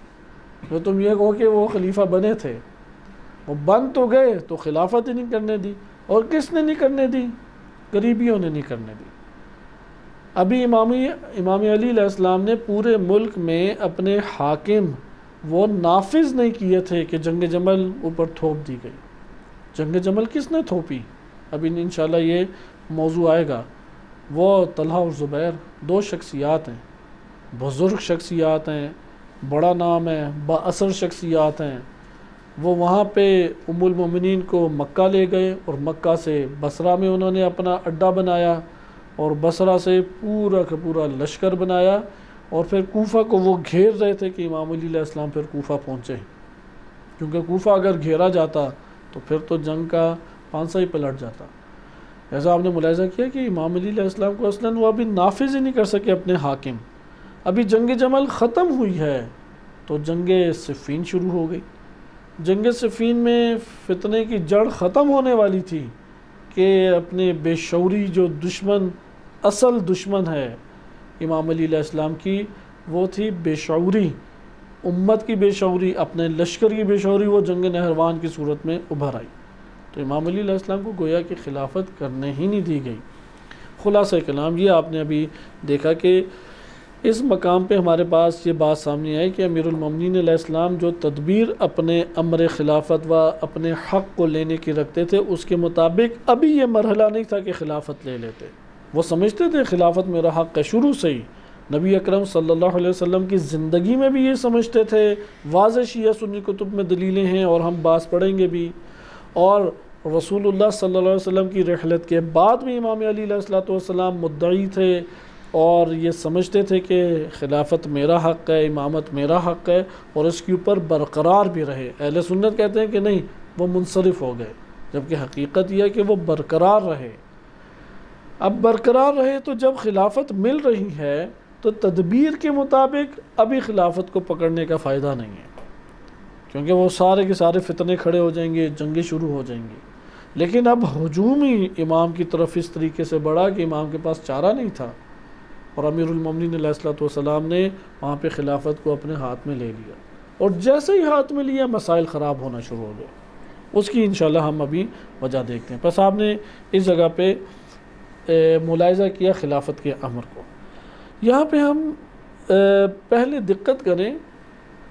جو تم یہ کہو کہ وہ خلیفہ بنے تھے، وہ بن تو گئے تو خلافت ہی نہیں کرنے دی۔ اور کس نے نہیں کرنے دی؟ قریبیوں نے نہیں کرنے دی۔ ابھی امام علی علیہ السلام نے پورے ملک میں اپنے حاکم وہ نافذ نہیں کیے تھے کہ جنگ جمل اوپر تھوپ دی گئی۔ جنگ جمل کس نے تھوپی؟ ابھی انشاءاللہ یہ موضوع آئے گا۔ وہ طلحہ اور زبیر 2 شخصیات ہیں، بزرگ شخصیات ہیں، بڑا نام ہے، با اثر شخصیات ہیں۔ وہ وہاں پہ ام المومنین کو مکہ لے گئے اور مکہ سے بصرہ میں انہوں نے اپنا اڈا بنایا اور بصرہ سے پورا کا پورا لشکر بنایا، اور پھر کوفہ کو وہ گھیر رہے تھے کہ امام علی علیہ السلام پھر کوفہ پہنچے، کیونکہ کوفہ اگر گھیرا جاتا تو پھر تو جنگ کا پانسا ہی پلٹ جاتا۔ ایسا آپ نے ملاحظہ کیا کہ امام علی علیہ السلام کو اصلاً وہ ابھی نافذ ہی نہیں کر سکے اپنے حاکم۔ ابھی جنگ جمل ختم ہوئی ہے تو جنگ صفین شروع ہو گئی۔ جنگ صفین میں فتنے کی جڑ ختم ہونے والی تھی کہ اپنے بے شعوری جو دشمن، اصل دشمن ہے امام علی علیہ السلام کی، وہ تھی بے شعوری، امت کی بے شعوری، اپنے لشکر کی بے شعوری، وہ جنگ نہروان کی صورت میں ابھر آئی۔ تو امام علی علیہ السلام کو گویا کہ خلافت کرنے ہی نہیں دی گئی۔ خلاصہ کلام یہ آپ نے ابھی دیکھا کہ اس مقام پہ ہمارے پاس یہ بات سامنے آئی کہ امیر المومنین علیہ السلام جو تدبیر اپنے امر خلافت و اپنے حق کو لینے کی رکھتے تھے، اس کے مطابق ابھی یہ مرحلہ نہیں تھا کہ خلافت لے لیتے۔ وہ سمجھتے تھے خلافت میرا حق ہے شروع سے ہی۔ نبی اکرم صلی اللہ علیہ وسلم کی زندگی میں بھی یہ سمجھتے تھے، واضح شیعہ سنی کتب میں دلیلیں ہیں اور ہم باز پڑھیں گے بھی، اور رسول اللہ صلی اللہ علیہ وسلم کی رحلت کے بعد بھی امام علی علیہ السلام مدعی تھے اور یہ سمجھتے تھے کہ خلافت میرا حق ہے، امامت میرا حق ہے، اور اس کے اوپر برقرار بھی رہے۔ اہل سنت کہتے ہیں کہ نہیں، وہ منصرف ہو گئے، جبکہ حقیقت یہ ہے کہ وہ برقرار رہے۔ اب برقرار رہے تو جب خلافت مل رہی ہے تو تدبیر کے مطابق ابھی خلافت کو پکڑنے کا فائدہ نہیں ہے، کیونکہ وہ سارے کے سارے فتنے کھڑے ہو جائیں گے، جنگیں شروع ہو جائیں گی۔ لیکن اب ہجوم ہی امام کی طرف اس طریقے سے بڑھا کہ امام کے پاس چارہ نہیں تھا، اور امیر المومنین علیہ السلام نے وہاں پہ خلافت کو اپنے ہاتھ میں لے لیا، اور جیسے ہی ہاتھ میں لیا مسائل خراب ہونا شروع ہو گئے۔ اس کی انشاءاللہ ہم ابھی وجہ دیکھتے ہیں۔ بس آپ نے اس جگہ پہ ملاحظہ کیا خلافت کے امر کو۔ یہاں پہ ہم پہلے دقت کریں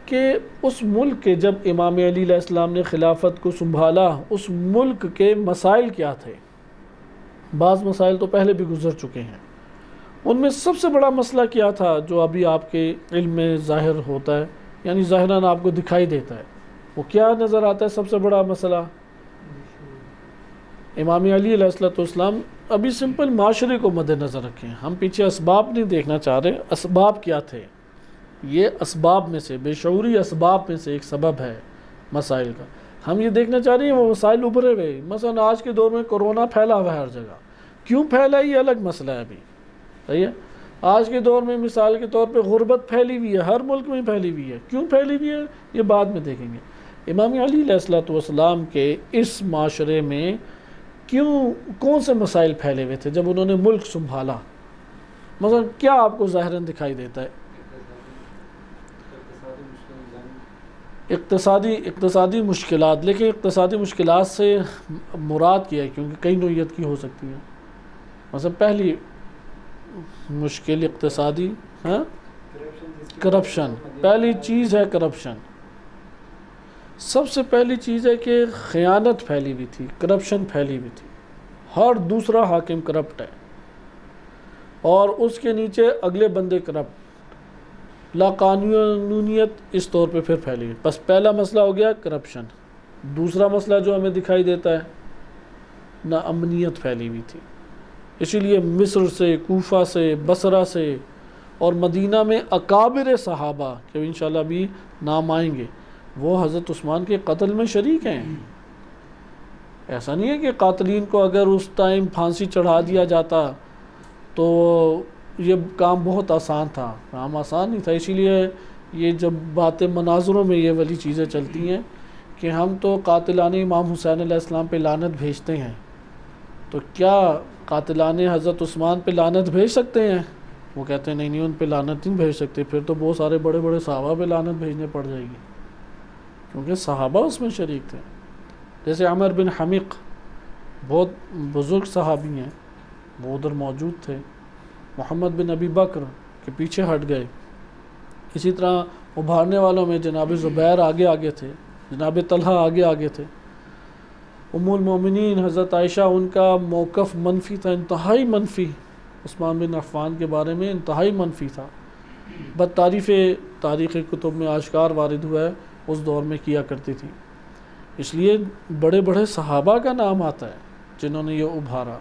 کہ اس ملک کے جب امام علی علیہ السلام نے خلافت کو سنبھالا، اس ملک کے مسائل کیا تھے؟ بعض مسائل تو پہلے بھی گزر چکے ہیں۔ ان میں سب سے بڑا مسئلہ کیا تھا جو ابھی آپ کے علم میں ظاہر ہوتا ہے، یعنی ظاہراً آپ کو دکھائی دیتا ہے؟ وہ کیا نظر آتا ہے سب سے بڑا مسئلہ؟ امام علی علیہ السلام ابھی سمپل معاشرے کو مد نظر رکھیں، ہم پیچھے اسباب نہیں دیکھنا چاہ رہے۔ اسباب کیا تھے؟ یہ اسباب میں سے، بے شعوری اسباب میں سے ایک سبب ہے مسائل کا۔ ہم یہ دیکھنا چاہ رہے ہیں وہ مسائل ابھرے ہوئے۔ مثلا آج کے دور میں کرونا پھیلا ہوا ہے ہر جگہ، کیوں پھیلا ہے یہ الگ مسئلہ ہے ابھی، صحیح ہے؟ آج کے دور میں مثال کے طور پہ غربت پھیلی ہوئی ہے، ہر ملک میں پھیلی ہوئی ہے، کیوں پھیلی ہوئی ہے یہ بعد میں دیکھیں گے۔ امام علی علیہ السلام کے اس معاشرے میں کون سے مسائل پھیلے ہوئے تھے جب انہوں نے ملک سنبھالا؟ مثلا کیا آپ کو ظاہراً دکھائی دیتا ہے؟ اقتصادی مشکلات، لیکن اقتصادی مشکلات سے مراد کیا ہے، کیونکہ کئی نوعیت کی ہو سکتی ہیں۔ مثلا پہلی مشکل اقتصادی کرپشن، پہلی چیز ہے کرپشن۔ سب سے پہلی چیز ہے کہ خیانت پھیلی ہوئی تھی، کرپشن پھیلی ہوئی تھی، ہر دوسرا حاکم کرپٹ ہے اور اس کے نیچے اگلے بندے کرپٹ، لاقانونیت اس طور پہ پھر پھیلی ہوئی۔ بس پہلا مسئلہ ہو گیا کرپشن۔ دوسرا مسئلہ جو ہمیں دکھائی دیتا ہے، ناامنیت پھیلی ہوئی تھی۔ اسی لیے مصر سے، کوفہ سے، بصرہ سے اور مدینہ میں اکابر صحابہ کہ انشاءاللہ بھی نام آئیں گے، وہ حضرت عثمان کے قتل میں شریک ہیں۔ ایسا نہیں ہے کہ قاتلین کو اگر اس ٹائم پھانسی چڑھا دیا جاتا تو یہ کام بہت آسان تھا، کام آسان نہیں تھا. اسی لیے یہ جب باتیں مناظروں میں یہ والی چیزیں چلتی ہیں کہ ہم تو قاتلان امام حسین علیہ السلام پہ لعنت بھیجتے ہیں، تو کیا قاتلان حضرت عثمان پہ لعنت بھیج سکتے ہیں؟ وہ کہتے ہیں نہیں ان پہ لعنت نہیں بھیج سکتے، پھر تو بہت سارے بڑے بڑے صحابہ پہ لعنت بھیجنے پڑ جائے گی، کیونکہ صحابہ اس میں شریک تھے. جیسے عمر بن حمیق بہت بزرگ صحابی ہیں، وہ ادھر موجود تھے. محمد بن ابی بکر کے پیچھے ہٹ گئے. اسی طرح ابھارنے والوں میں جناب زبیر آگے تھے، جناب طلحہ آگے تھے. ام المومنین حضرت عائشہ، ان کا موقف منفی تھا، انتہائی منفی. عثمان بن عفان کے بارے میں انتہائی منفی تھا، بد تعریف تاریخ کتب میں آشکار وارد ہوا ہے، اس دور میں کیا کرتی تھی. اس لیے بڑے بڑے صحابہ کا نام آتا ہے جنہوں نے یہ ابھارا.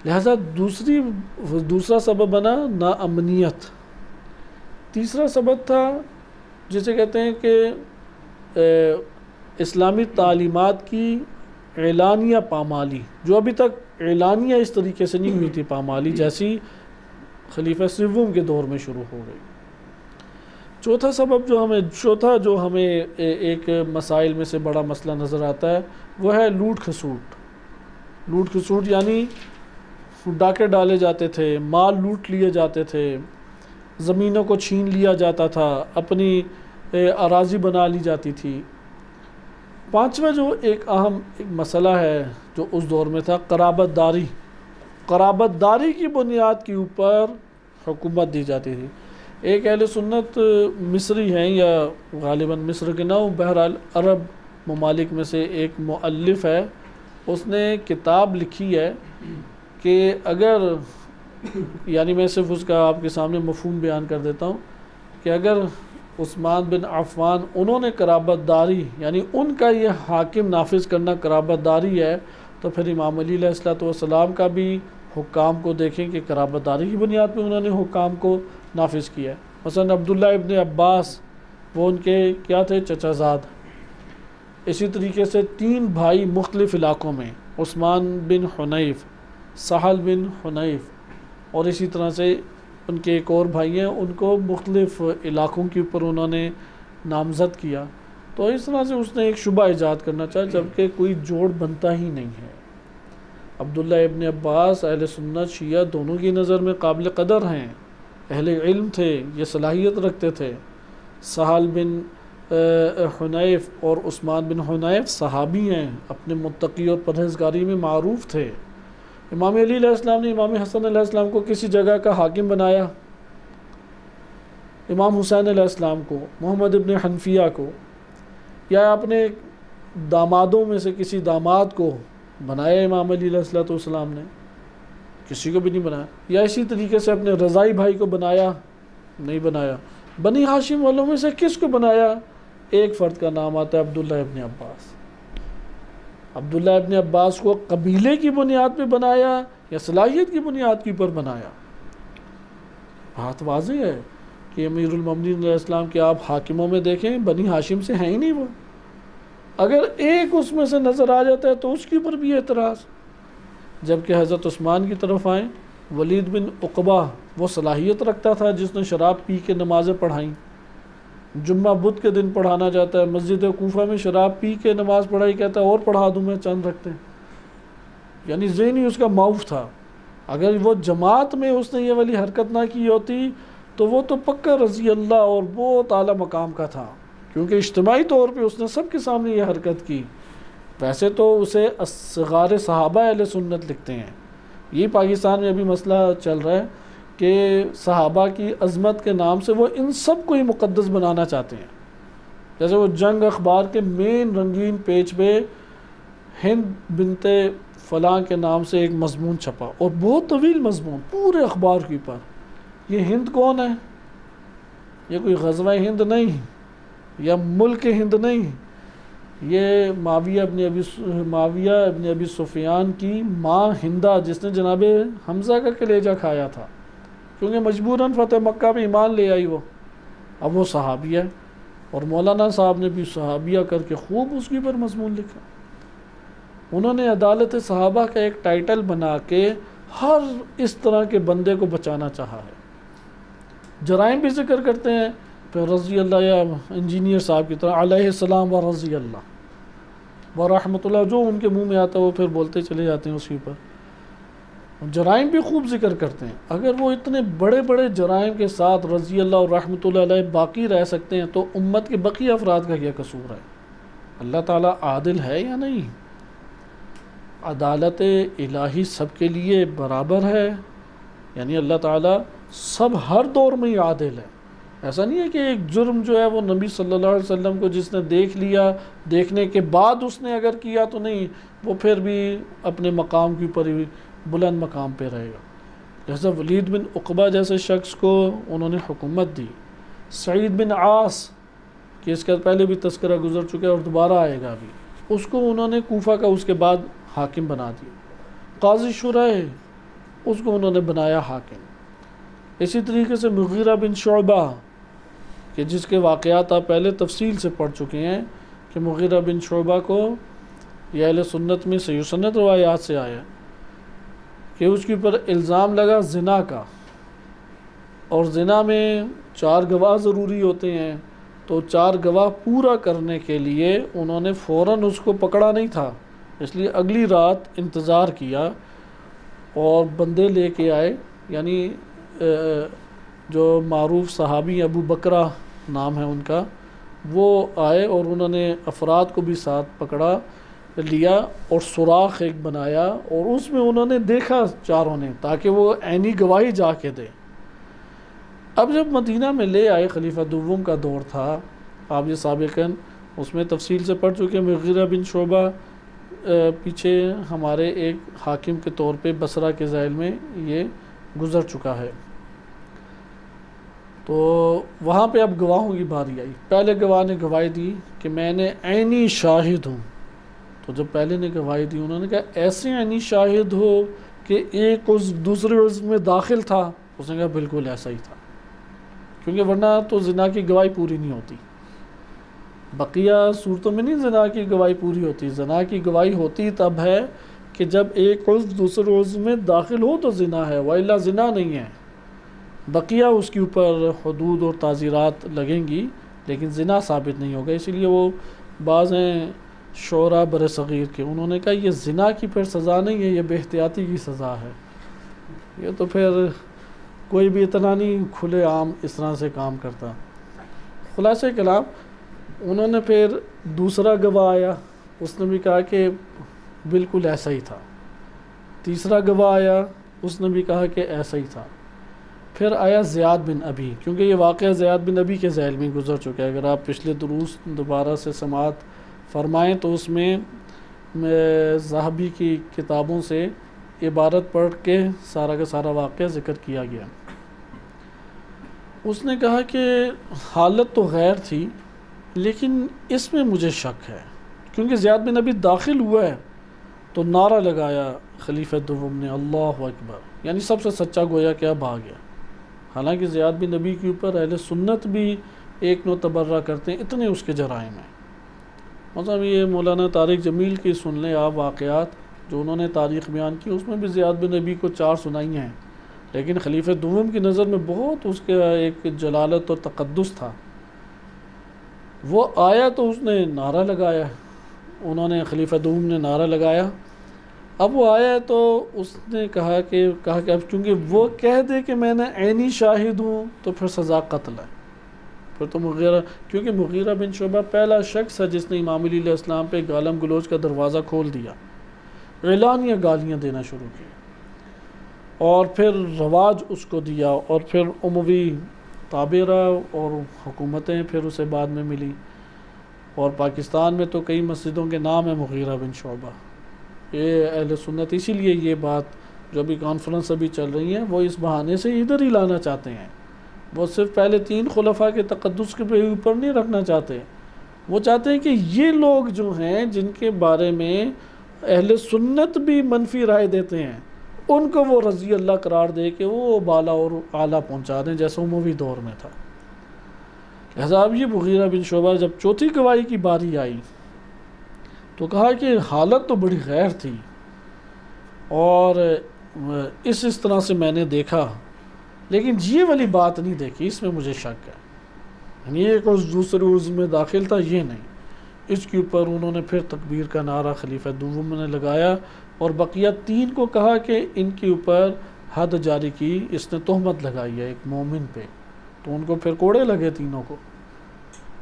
لہذا دوسرا سبب بنا ناامنیت. تیسرا سبب تھا جسے کہتے ہیں کہ اسلامی تعلیمات کی اعلانیہ پامالی، جو ابھی تک اعلانیہ اس طریقے سے نہیں ہوئی تھی پامالی، جیسی خلیفہ سوم کے دور میں شروع ہو گئی. چوتھا سبب جو ہمیں ایک مسائل میں سے بڑا مسئلہ نظر آتا ہے وہ ہے لوٹ کھسوٹ. لوٹ کھسوٹ یعنی ڈاکے ڈالے جاتے تھے، مال لوٹ لیے جاتے تھے، زمینوں کو چھین لیا جاتا تھا، اپنی اراضی بنا لی جاتی تھی. پانچواں جو ایک اہم مسئلہ ہے جو اس دور میں تھا، قرابت داری. قرابت داری کی بنیاد کے اوپر حکومت دی جاتی تھی. ایک اہل سنت مصری ہیں، یا غالباً مصر کے نہ، بہرحال عرب ممالک میں سے ایک مؤلف ہے، اس نے کتاب لکھی ہے کہ اگر، یعنی میں صرف اس کا آپ کے سامنے مفہوم بیان کر دیتا ہوں کہ اگر عثمان بن عفان انہوں نے قرابت داری، یعنی ان کا یہ حاکم نافذ کرنا قرابت داری ہے، تو پھر امام علی علیہ السلام کا بھی حکام کو دیکھیں کہ قرابت داری کی بنیاد پہ انہوں نے حکام کو نافذ کیا ہے. مثلا عبداللہ ابن عباس، وہ ان کے کیا تھے؟ چچا زاد. اسی طریقے سے 3 بھائی مختلف علاقوں میں، عثمان بن حنیف، سہل بن حنیف، اور اسی طرح سے ان کے ایک اور بھائی ہیں، ان کو مختلف علاقوں کے اوپر انہوں نے نامزد کیا. تو اس طرح سے اس نے ایک شبہ ایجاد کرنا چاہا، جبکہ کوئی جوڑ بنتا ہی نہیں ہے. عبداللہ ابن عباس اہل سنت شیعہ دونوں کی نظر میں قابل قدر ہیں، اہل علم تھے، یہ صلاحیت رکھتے تھے. سہل بن حنیف اور عثمان بن حنیف صحابی ہیں، اپنے متقی اور پرہیزگاری میں معروف تھے. امام علی علیہ السلام نے امام حسن علیہ السلام کو کسی جگہ کا حاکم بنایا، امام حسین علیہ السلام کو، محمد ابن حنفیہ کو، یا اپنے دامادوں میں سے کسی داماد کو بنایا امام علی علیہ السلام نے؟ کسی کو بھی نہیں بنایا. یا اسی طریقے سے اپنے رضائی بھائی کو بنایا؟ نہیں بنایا. بنی ہاشم والوں میں سے کس کو بنایا؟ ایک فرد کا نام آتا ہے عبداللہ ابن عباس. عبداللہ ابن عباس کو قبیلے کی بنیاد پہ بنایا یا صلاحیت کی بنیاد کے اوپر بنایا؟ بات واضح ہے کہ امیر المومنین علیہ السلام کے آپ حاکموں میں دیکھیں بنی ہاشم سے ہیں ہی نہیں وہ. اگر ایک اس میں سے نظر آ جاتا ہے تو اس کے اوپر بھی اعتراض. جبکہ حضرت عثمان کی طرف آئیں، ولید بن عقبہ وہ صلاحیت رکھتا تھا جس نے شراب پی کے نمازیں پڑھائیں. جمعہ بدھ کے دن پڑھانا جاتا ہے، مسجد کوفہ میں شراب پی کے نماز پڑھائی، کہتا ہے اور پڑھا دوں میں، چند رکھتے ہیں. یعنی ذہنی اس کا معاف تھا. اگر وہ جماعت میں اس نے یہ والی حرکت نہ کی ہوتی تو وہ تو پکا رضی اللہ اور بہت اعلیٰ مقام کا تھا، کیونکہ اجتماعی طور پہ اس نے سب کے سامنے یہ حرکت کی. ویسے تو اسے صغار صحابہ اہل سنت لکھتے ہیں. یہ پاکستان میں ابھی مسئلہ چل رہا ہے کہ صحابہ کی عظمت کے نام سے وہ ان سب کو ہی مقدس بنانا چاہتے ہیں. جیسے وہ جنگ اخبار کے مین رنگین پیج پہ ہند بنت فلاں کے نام سے ایک مضمون چھپا، اور بہت طویل مضمون پورے اخبار کے اوپر. یہ ہند کون ہے؟ یہ کوئی غزوہ ہند نہیں، یا ملک ہند نہیں، یہ معاویہ ابن ابی سفیان کی ماں ہندہ، جس نے جناب حمزہ کا کلیجہ کھایا تھا، کیونکہ مجبوراً فتح مکہ میں ایمان لے آئی وہ. اب وہ صحابیہ ہے، اور مولانا صاحب نے بھی صحابیہ کر کے خوب اس کے اوپر مضمون لکھا. انہوں نے عدالت صحابہ کا ایک ٹائٹل بنا کے ہر اس طرح کے بندے کو بچانا چاہا ہے. جرائم بھی ذکر کرتے ہیں، پھر رضی اللہ، یا انجینئر صاحب کی طرح علیہ السلام و رضی اللہ و رحمۃ اللہ، جو ان کے منہ میں آتا ہے وہ پھر بولتے چلے جاتے ہیں اسی پر. جرائم بھی خوب ذکر کرتے ہیں. اگر وہ اتنے بڑے بڑے جرائم کے ساتھ رضی اللہ اور رحمۃ اللہ علیہ باقی رہ سکتے ہیں تو امت کے بقیہ افراد کا کیا قصور ہے؟ اللہ تعالیٰ عادل ہے یا نہیں؟ عدالت الہی سب کے لیے برابر ہے، یعنی اللہ تعالیٰ سب ہر دور میں ہی عادل ہے. ایسا نہیں ہے کہ ایک جرم جو ہے وہ نبی صلی اللہ علیہ وسلم کو جس نے دیکھ لیا، دیکھنے کے بعد اس نے اگر کیا تو نہیں، وہ پھر بھی اپنے مقام کے اوپر ہی بلند مقام پہ رہے گا. جیسے ولید بن عقبہ جیسے شخص کو انہوں نے حکومت دی، سعید بن عاص کہ اس کا پہلے بھی تذکرہ گزر چکا ہے اور دوبارہ آئے گا ابھی، اس کو انہوں نے کوفہ کا اس کے بعد حاکم بنا دیا. قاضی شریح اس کو انہوں نے بنایا حاکم. اسی طریقے سے مغیرہ بن شعبہ کہ جس کے واقعات آپ پہلے تفصیل سے پڑھ چکے ہیں کہ مغیرہ بن شعبہ کو یہ اہل سنت میں صحیح سنت روایات سے آیا کہ اس کے اوپر الزام لگا زنا کا، اور زنا میں 4 گواہ ضروری ہوتے ہیں، تو 4 گواہ پورا کرنے کے لیے انہوں نے فوراً اس کو پکڑا نہیں تھا، اس لیے اگلی رات انتظار کیا اور بندے لے کے آئے. یعنی جو معروف صحابی ابو بکرہ نام ہے ان کا، وہ آئے اور انہوں نے افراد کو بھی ساتھ پکڑا لیا اور سوراخ ایک بنایا اور اس میں انہوں نے دیکھا چاروں نے، تاکہ وہ عینی گواہی جا کے دے. اب جب مدینہ میں لے آئے، خلیفہ دوم کا دور تھا، آپ یہ سابقاً اس میں تفصیل سے پڑھ چکے. مغیرہ بن شعبہ پیچھے ہمارے ایک حاکم کے طور پہ بصرہ کے ذیل میں یہ گزر چکا ہے. تو وہاں پہ اب گواہوں کی باری آئی. پہلے گواہ نے گواہی دی کہ میں نے عینی شاہد ہوں. تو جب پہلے نے گواہی دی انہوں نے کہا ایسے عینی شاہد ہو کہ ایک عضو دوسرے عضو میں داخل تھا؟ اس نے کہا بالکل ایسا ہی تھا، کیونکہ ورنہ تو زنا کی گواہی پوری نہیں ہوتی. بقیہ صورتوں میں نہیں زنا کی گواہی پوری ہوتی. زنا کی گواہی ہوتی تب ہے کہ جب ایک عضو دوسرے عضو میں داخل ہو تو زنا ہے، وإلا زنا نہیں ہے. بقیہ اس کے اوپر حدود اور تعزیرات لگیں گی لیکن زنا ثابت نہیں ہوگا. اسی لیے وہ بعض ہیں شعراء بر صغیر کے، انہوں نے کہا یہ زنا کی پھر سزا نہیں ہے، یہ بے احتیاطی کی سزا ہے. یہ تو پھر کوئی بھی اتنا نہیں کھلے عام اس طرح سے کام کرتا. خلاصہ کلام، انہوں نے پھر دوسرا گواہ آیا، اس نے بھی کہا کہ بالکل ایسا ہی تھا. تیسرا گواہ آیا، اس نے بھی کہا کہ ایسا ہی تھا. پھر آیا زیاد بن ابی، کیونکہ یہ واقعہ زیاد بن ابی کے ذیل میں گزر چکا ہے. اگر آپ پچھلے دروس دوبارہ سے سماعت فرمائیں تو اس میں ذہبی کی کتابوں سے عبارت پڑھ کے سارا کا سارا واقعہ ذکر کیا گیا. اس نے کہا کہ حالت تو غیر تھی لیکن اس میں مجھے شک ہے، کیونکہ زیاد بن ابی داخل ہوا ہے تو نعرہ لگایا خلیفہ دوم نے اللہ اکبر، یعنی سب سے سچا گویا کہ اب آ گیا. حالانکہ زیاد بن ابی کے اوپر اہل سنت بھی ایک نو تبرہ کرتے ہیں، اتنے اس کے جرائم ہیں. مثلا یہ مولانا طارق جمیل کی سن لیں آپ واقعات جو انہوں نے تاریخ بیان کی، اس میں بھی زیاد بن ابی کو 4 سنائی ہیں، لیکن خلیفہ دوم کی نظر میں بہت اس کا ایک جلالت اور تقدس تھا. وہ آیا تو اس نے نعرہ لگایا، انہوں نے خلیفہ دوم نے نعرہ لگایا. اب وہ آیا تو اس نے کہا کہ اب چونکہ وہ کہہ دے کہ میں نے عینی شاہد ہوں تو پھر سزا قتل ہے. پھر تو مغیرہ، کیونکہ مغیرہ بن شعبہ پہلا شخص ہے جس نے امام علی علیہ السلام پہ گالم گلوچ کا دروازہ کھول دیا، اعلانیہ گالیاں دینا شروع کی، اور پھر رواج اس کو دیا، اور پھر اموی تابع رہا اور حکومتیں پھر اسے بعد میں ملی. اور پاکستان میں تو کئی مسجدوں کے نام ہیں مغیرہ بن شعبہ. یہ اہل سنت اسی لیے یہ بات جو ابھی کانفرنس ابھی چل رہی ہیں وہ اس بہانے سے ادھر ہی لانا چاہتے ہیں. وہ صرف پہلے 3 خلفاء کے تقدس کے اوپر نہیں رکھنا چاہتے، وہ چاہتے ہیں کہ یہ لوگ جو ہیں جن کے بارے میں اہل سنت بھی منفی رائے دیتے ہیں ان کو وہ رضی اللہ قرار دے کے وہ بالا اور اعلیٰ پہنچا دیں جیسے اموی دور میں تھا. لہذا اب یہ مغیرہ بن شعبہ جب چوتھی گواہی کی باری آئی تو کہا کہ حالت تو بڑی غیر تھی، اور اس طرح سے میں نے دیکھا، لیکن یہ والی بات نہیں دیکھی، اس میں مجھے شک ہے، یعنی ایک اس دوسرے عضو میں داخل تھا، یہ نہیں۔ اس کے اوپر انہوں نے پھر تکبیر کا نعرہ خلیفہ دوم نے لگایا، اور بقیہ 3 کو کہا کہ ان کے اوپر حد جاری کی، اس نے تہمت لگائی ہے ایک مومن پہ، تو ان کو پھر کوڑے لگے تینوں کو۔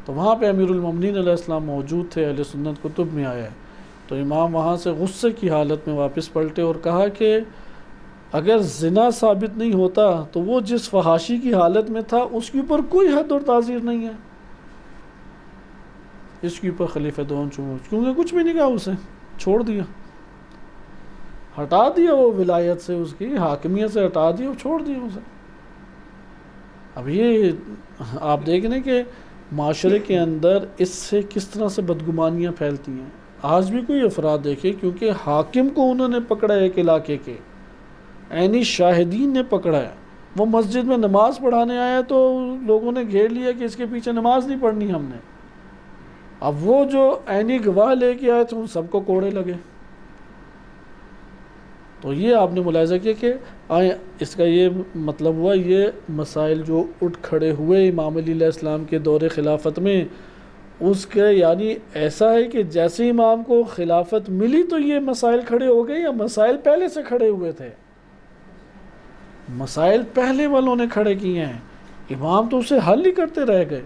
تو وہاں پہ امیر المومنین علیہ السلام موجود تھے، اہل سنت کتب میں آیا ہے، تو امام وہاں سے غصے کی حالت میں واپس پلٹے اور کہا کہ اگر زنا ثابت نہیں ہوتا تو وہ جس فحاشی کی حالت میں تھا اس کے اوپر کوئی حد اور تعزیر نہیں ہے، اس کے اوپر خلیفہ دوم کیونکہ کچھ بھی نہیں کہا، اسے چھوڑ دیا، ہٹا دیا، وہ ولایت سے، اس کی حاکمیت سے ہٹا دیا، چھوڑ دیا اسے۔ اب یہ آپ دیکھ لیں کہ معاشرے کے اندر اس سے کس طرح سے بدگمانیاں پھیلتی ہیں۔ آج بھی کوئی افراد دیکھے، کیونکہ حاکم کو انہوں نے پکڑا ہے ایک علاقے کے، عینی شاہدین نے پکڑا ہے، وہ مسجد میں نماز پڑھانے آیا تو لوگوں نے گھیر لیا کہ اس کے پیچھے نماز نہیں پڑھنی ہم نے۔ اب وہ جو عینی گواہ لے کے آئے تھے ان سب کو کوڑے لگے۔ تو یہ آپ نے ملاحظہ کیا کہ اس کا یہ مطلب ہوا، یہ مسائل جو اٹھ کھڑے ہوئے امام علی علیہ السلام کے دور خلافت میں، اس کے یعنی ایسا ہے کہ جیسے امام کو خلافت ملی تو یہ مسائل کھڑے ہو گئے، یا مسائل پہلے سے کھڑے ہوئے تھے؟ مسائل پہلے والوں نے کھڑے کیے ہیں، امام تو اسے حل ہی کرتے رہ گئے۔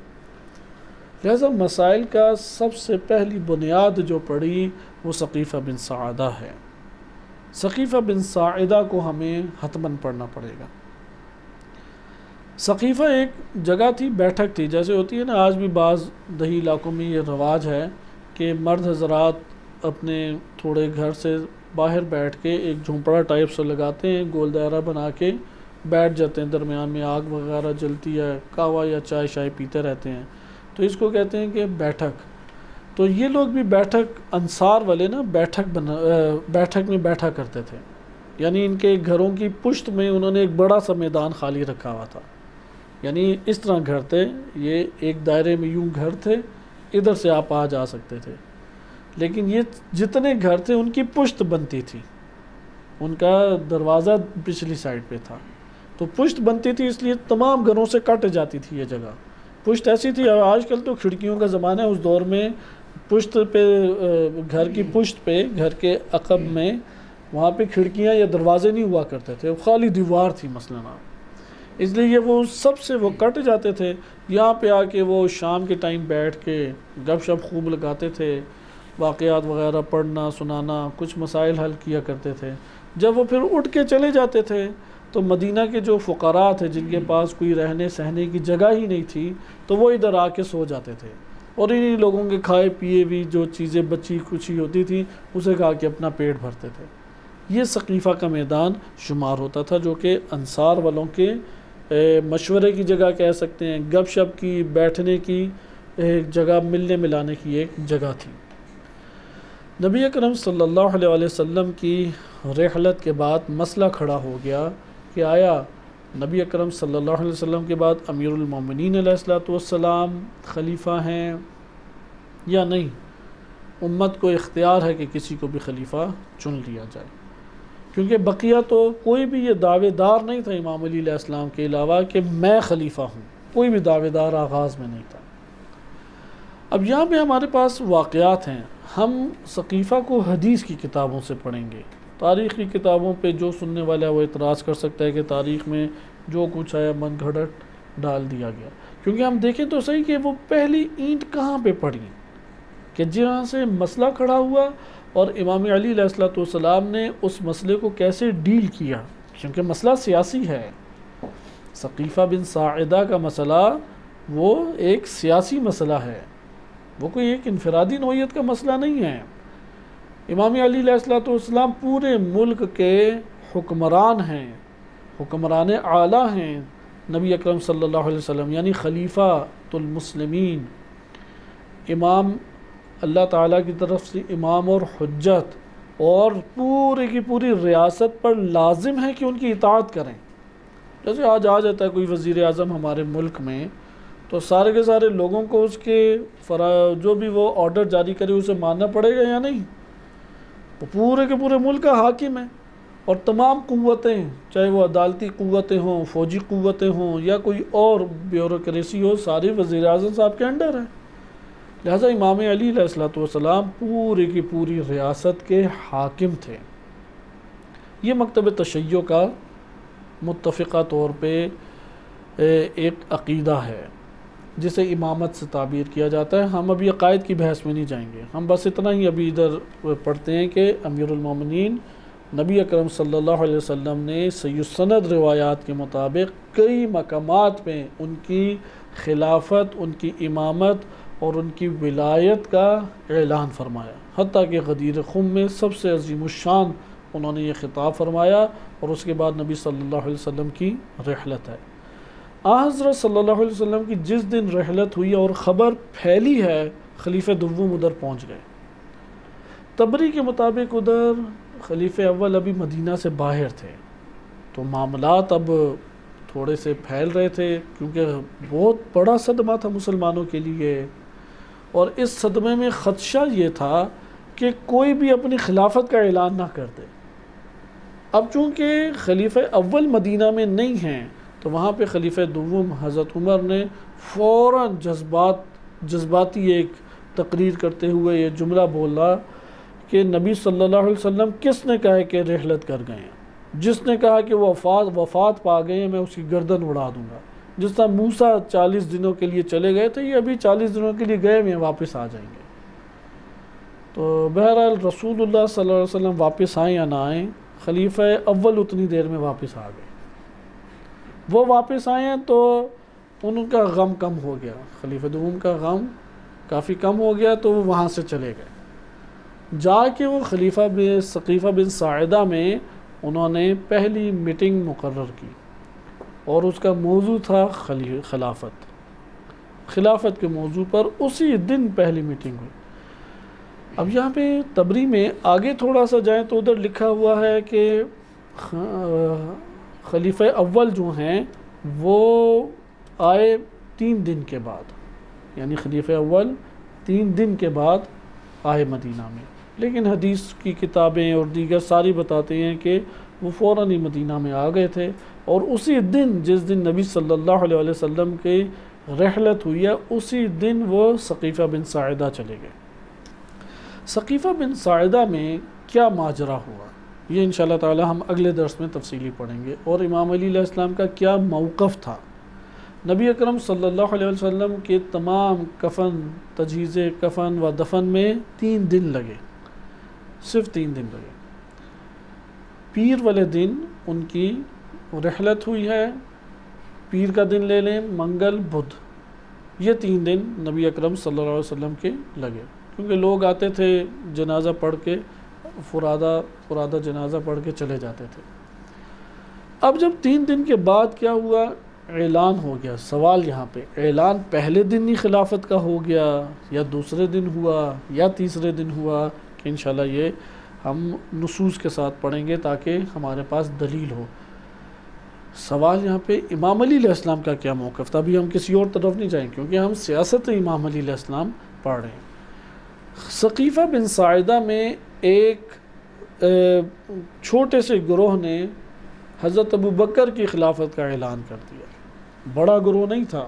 لہذا مسائل کا سب سے پہلی بنیاد جو پڑی وہ ثقیفہ بن ساعدہ ہے۔ ثقیفہ بن ساعدہ کو ہمیں حتماً پڑھنا پڑے گا۔ ثقیفہ ایک جگہ تھی، بیٹھک تھی، جیسے ہوتی ہے نا آج بھی بعض دیہی علاقوں میں یہ رواج ہے کہ مرد حضرات اپنے تھوڑے گھر سے باہر بیٹھ کے ایک جھونپڑا ٹائپ سے لگاتے ہیں، گول دائرہ بنا کے بیٹھ جاتے ہیں، درمیان میں آگ وغیرہ جلتی ہے، قہوہ یا چائے شائے پیتے رہتے ہیں، تو اس کو کہتے ہیں کہ بیٹھک۔ تو یہ لوگ بھی بیٹھک، انصار والے نا بیٹھک میں بیٹھا کرتے تھے، یعنی ان کے گھروں کی پشت میں انہوں نے ایک بڑا سا میدان خالی رکھا ہوا تھا، یعنی اس طرح گھر تھے، یہ ایک دائرے میں یوں گھر تھے، ادھر سے آپ آ جا سکتے تھے، لیکن یہ جتنے گھر تھے ان کی پشت بنتی تھی، ان کا دروازہ پچھلی سائڈ پہ تھا، تو پشت بنتی تھی، اس لیے تمام گھروں سے کٹ جاتی تھی یہ جگہ۔ پشت ایسی تھی، آج کل تو کھڑکیوں کا زمانہ ہے، اس دور میں پشت پہ، گھر کی پشت پہ، گھر کے عقب میں وہاں پہ کھڑکیاں یا دروازے نہیں ہوا کرتے تھے، خالی دیوار تھی مثلاً، اس لیے یہ وہ سب سے وہ کٹ جاتے تھے، یہاں پہ آ کے وہ شام کے ٹائم بیٹھ کے گپ شپ خوب لگاتے تھے، واقعات وغیرہ پڑھنا سنانا، کچھ مسائل حل کیا کرتے تھے۔ جب وہ پھر اٹھ کے چلے جاتے تھے تو مدینہ کے جو فقراء تھے جن کے پاس کوئی رہنے سہنے کی جگہ ہی نہیں تھی تو وہ ادھر آ کے سو جاتے تھے، اور انہی لوگوں کے کھائے پیے بھی جو چیزیں بچی کچھ ہی ہوتی تھی اسے کھا کے اپنا پیٹ بھرتے تھے۔ یہ ثقیفہ کا میدان شمار ہوتا تھا، جو کہ انصار والوں کے مشورے کی جگہ کہہ سکتے ہیں، گپ شپ کی، بیٹھنے کی ایک جگہ، ملنے ملانے کی ایک جگہ تھی۔ نبی اکرم صلی اللہ علیہ وسلم کی رحلت کے بعد مسئلہ کھڑا ہو گیا کہ آیا نبی اکرم صلی اللہ علیہ وسلم کے بعد امیر المومنین علیہ السلام خلیفہ ہیں یا نہیں؟ امت کو اختیار ہے کہ کسی کو بھی خلیفہ چن لیا جائے، کیونکہ بقیہ تو کوئی بھی یہ دعوے دار نہیں تھا امام علی علیہ السلام کے علاوہ کہ میں خلیفہ ہوں، کوئی بھی دعوے دار آغاز میں نہیں تھا۔ اب یہاں پہ ہمارے پاس واقعات ہیں، ہم ثقیفہ کو حدیث کی کتابوں سے پڑھیں گے، تاریخ کی کتابوں پہ جو سننے والا ہے وہ اعتراض کر سکتا ہے کہ تاریخ میں جو کچھ آیا من گھڑت ڈال دیا گیا، کیونکہ ہم دیکھیں تو صحیح کہ وہ پہلی اینٹ کہاں پہ پڑی کہ جہاں سے مسئلہ کھڑا ہوا، اور امام علی علیہ السلام نے اس مسئلے کو کیسے ڈیل کیا، کیونکہ مسئلہ سیاسی ہے۔ ثقیفہ بن ساعدہ کا مسئلہ وہ ایک سیاسی مسئلہ ہے، وہ کوئی ایک انفرادی نوعیت کا مسئلہ نہیں ہے۔ امام علی علیہ السلام پورے ملک کے حکمران ہیں، حکمران اعلیٰ ہیں، نبی اکرم صلی اللہ علیہ وسلم یعنی خلیفہ المسلمین، امام اللہ تعالیٰ کی طرف سے امام اور حجت، اور پوری کی پوری ریاست پر لازم ہے کہ ان کی اطاعت کریں۔ جیسے آج آ جاتا ہے کوئی وزیر اعظم ہمارے ملک میں، تو سارے کے سارے لوگوں کو اس کے جو بھی وہ آرڈر جاری کرے اسے ماننا پڑے گا یا نہیں؟ وہ پورے کے پورے ملک کا حاکم ہے، اور تمام قوتیں، چاہے وہ عدالتی قوتیں ہوں، فوجی قوتیں ہوں، یا کوئی اور بیوروکریسی ہو، ساری وزیر اعظم صاحب کے انڈر ہے۔ لہٰذا امام علی علیہ الصلوۃ والسلام پوری کی پوری ریاست کے حاکم تھے۔ یہ مکتب تشیع کا متفقہ طور پہ ایک عقیدہ ہے جسے امامت سے تعبیر کیا جاتا ہے۔ ہم ابھی عقائد کی بحث میں نہیں جائیں گے، ہم بس اتنا ہی ابھی ادھر پڑھتے ہیں کہ امیر المومنین نبی اکرم صلی اللہ علیہ وسلم نے صحیح السند روایات کے مطابق کئی مقامات پہ ان کی خلافت، ان کی امامت اور ان کی ولایت کا اعلان فرمایا، حتیٰ کہ غدیر خم میں سب سے عظیم الشان انہوں نے یہ خطاب فرمایا، اور اس کے بعد نبی صلی اللہ علیہ وسلم کی رحلت ہے۔ حضرت صلی اللہ علیہ وسلم کی جس دن رحلت ہوئی اور خبر پھیلی ہے، خلیفہ دوم ادھر پہنچ گئے۔ تبری کے مطابق ادھر خلیفہ اول ابھی مدینہ سے باہر تھے، تو معاملات اب تھوڑے سے پھیل رہے تھے، کیونکہ بہت بڑا صدمہ تھا مسلمانوں کے لیے، اور اس صدمے میں خدشہ یہ تھا کہ کوئی بھی اپنی خلافت کا اعلان نہ کر دے۔ اب چونکہ خلیفہ اول مدینہ میں نہیں ہیں، تو وہاں پہ خلیفہ دوم حضرت عمر نے فوراً جذباتی ایک تقریر کرتے ہوئے یہ جملہ بولا کہ نبی صلی اللہ علیہ وسلم کس نے کہا کہ رحلت کر گئے ہیں؟ جس نے کہا کہ وہ وفات پا گئے ہیں، میں اس کی گردن اڑا دوں گا۔ جس طرح موسیٰ 40 دنوں کے لیے چلے گئے تھے، یہ ابھی 40 دنوں کے لیے گئے ہوئے ہیں، واپس آ جائیں گے۔ تو بہرحال رسول اللہ صلی اللہ علیہ وسلم واپس آئیں یا نہ آئیں، خلیفہ اول اتنی دیر میں واپس آ گئے۔ وہ واپس آئے ہیں تو ان کا غم کم ہو گیا، خلیفہ دوم کا غم کافی کم ہو گیا، تو وہ وہاں سے چلے گئے۔ جا کے وہ خلیفہ ثقیفہ بن ساعدہ میں انہوں نے پہلی میٹنگ مقرر کی، اور اس کا موضوع تھا خلافت کے موضوع پر اسی دن پہلی میٹنگ ہوئی۔ اب یہاں پہ تبری میں آگے تھوڑا سا جائیں تو ادھر لکھا ہوا ہے کہ خلیفہ اول جو ہیں وہ آئے 3 دن کے بعد، یعنی خلیفہ اول 3 دن کے بعد آئے مدینہ میں، لیکن حدیث کی کتابیں اور دیگر ساری بتاتے ہیں کہ وہ فوراً ہی مدینہ میں آ گئے تھے، اور اسی دن جس دن نبی صلی اللہ علیہ وسلم کی رحلت ہوئی ہے، اسی دن وہ ثقیفہ بن ساعدہ چلے گئے۔ ثقیفہ بن ساعدہ میں کیا ماجرا ہوا، یہ انشاءاللہ تعالی ہم اگلے درس میں تفصیلی پڑھیں گے، اور امام علی علیہ السلام کا کیا موقف تھا۔ نبی اکرم صلی اللہ علیہ وسلم کے تمام تجہیز کفن و دفن میں 3 دن لگے، صرف 3 دن لگے۔ پیر والے دن ان کی رحلت ہوئی ہے، پیر کا دن لے لیں، منگل بدھ، یہ 3 دن نبی اکرم صلی اللہ علیہ وسلم کے لگے، کیونکہ لوگ آتے تھے جنازہ پڑھ کے، فرادہ جنازہ پڑھ کے چلے جاتے تھے۔ اب جب 3 دن کے بعد کیا ہوا، اعلان ہو گیا۔ سوال یہاں پہ، اعلان پہلے دن ہی خلافت کا ہو گیا، یا دوسرے دن ہوا، یا تیسرے دن ہوا، کہ انشاءاللہ یہ ہم نصوص کے ساتھ پڑھیں گے تاکہ ہمارے پاس دلیل ہو۔ سوال یہاں پہ امام علی علیہ السلام کا کیا موقف تھا، ابھی ہم کسی اور طرف نہیں جائیں کیونکہ ہم سیاست امام علی علیہ السلام پڑھ رہے ہیں۔ ثقیفہ بن ساعدہ میں ایک چھوٹے سے گروہ نے حضرت ابو بکر کی خلافت کا اعلان کر دیا۔ بڑا گروہ نہیں تھا،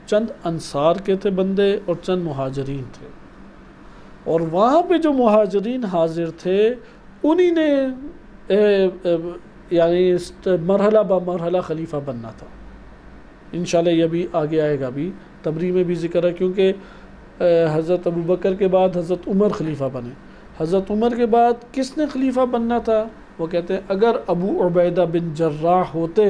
چند انصار کے تھے بندے اور چند مہاجرین تھے، اور وہاں پہ جو مہاجرین حاضر تھے انہی نے یعنی مرحلہ با مرحلہ خلیفہ بننا تھا۔ انشاءاللہ یہ بھی آگے آئے گا، بھی تبری میں بھی ذکر ہے، کیونکہ حضرت ابو بکر کے بعد حضرت عمر خلیفہ بنے۔ حضرت عمر کے بعد کس نے خلیفہ بننا تھا؟ وہ کہتے ہیں اگر ابو عبیدہ بن جراح ہوتے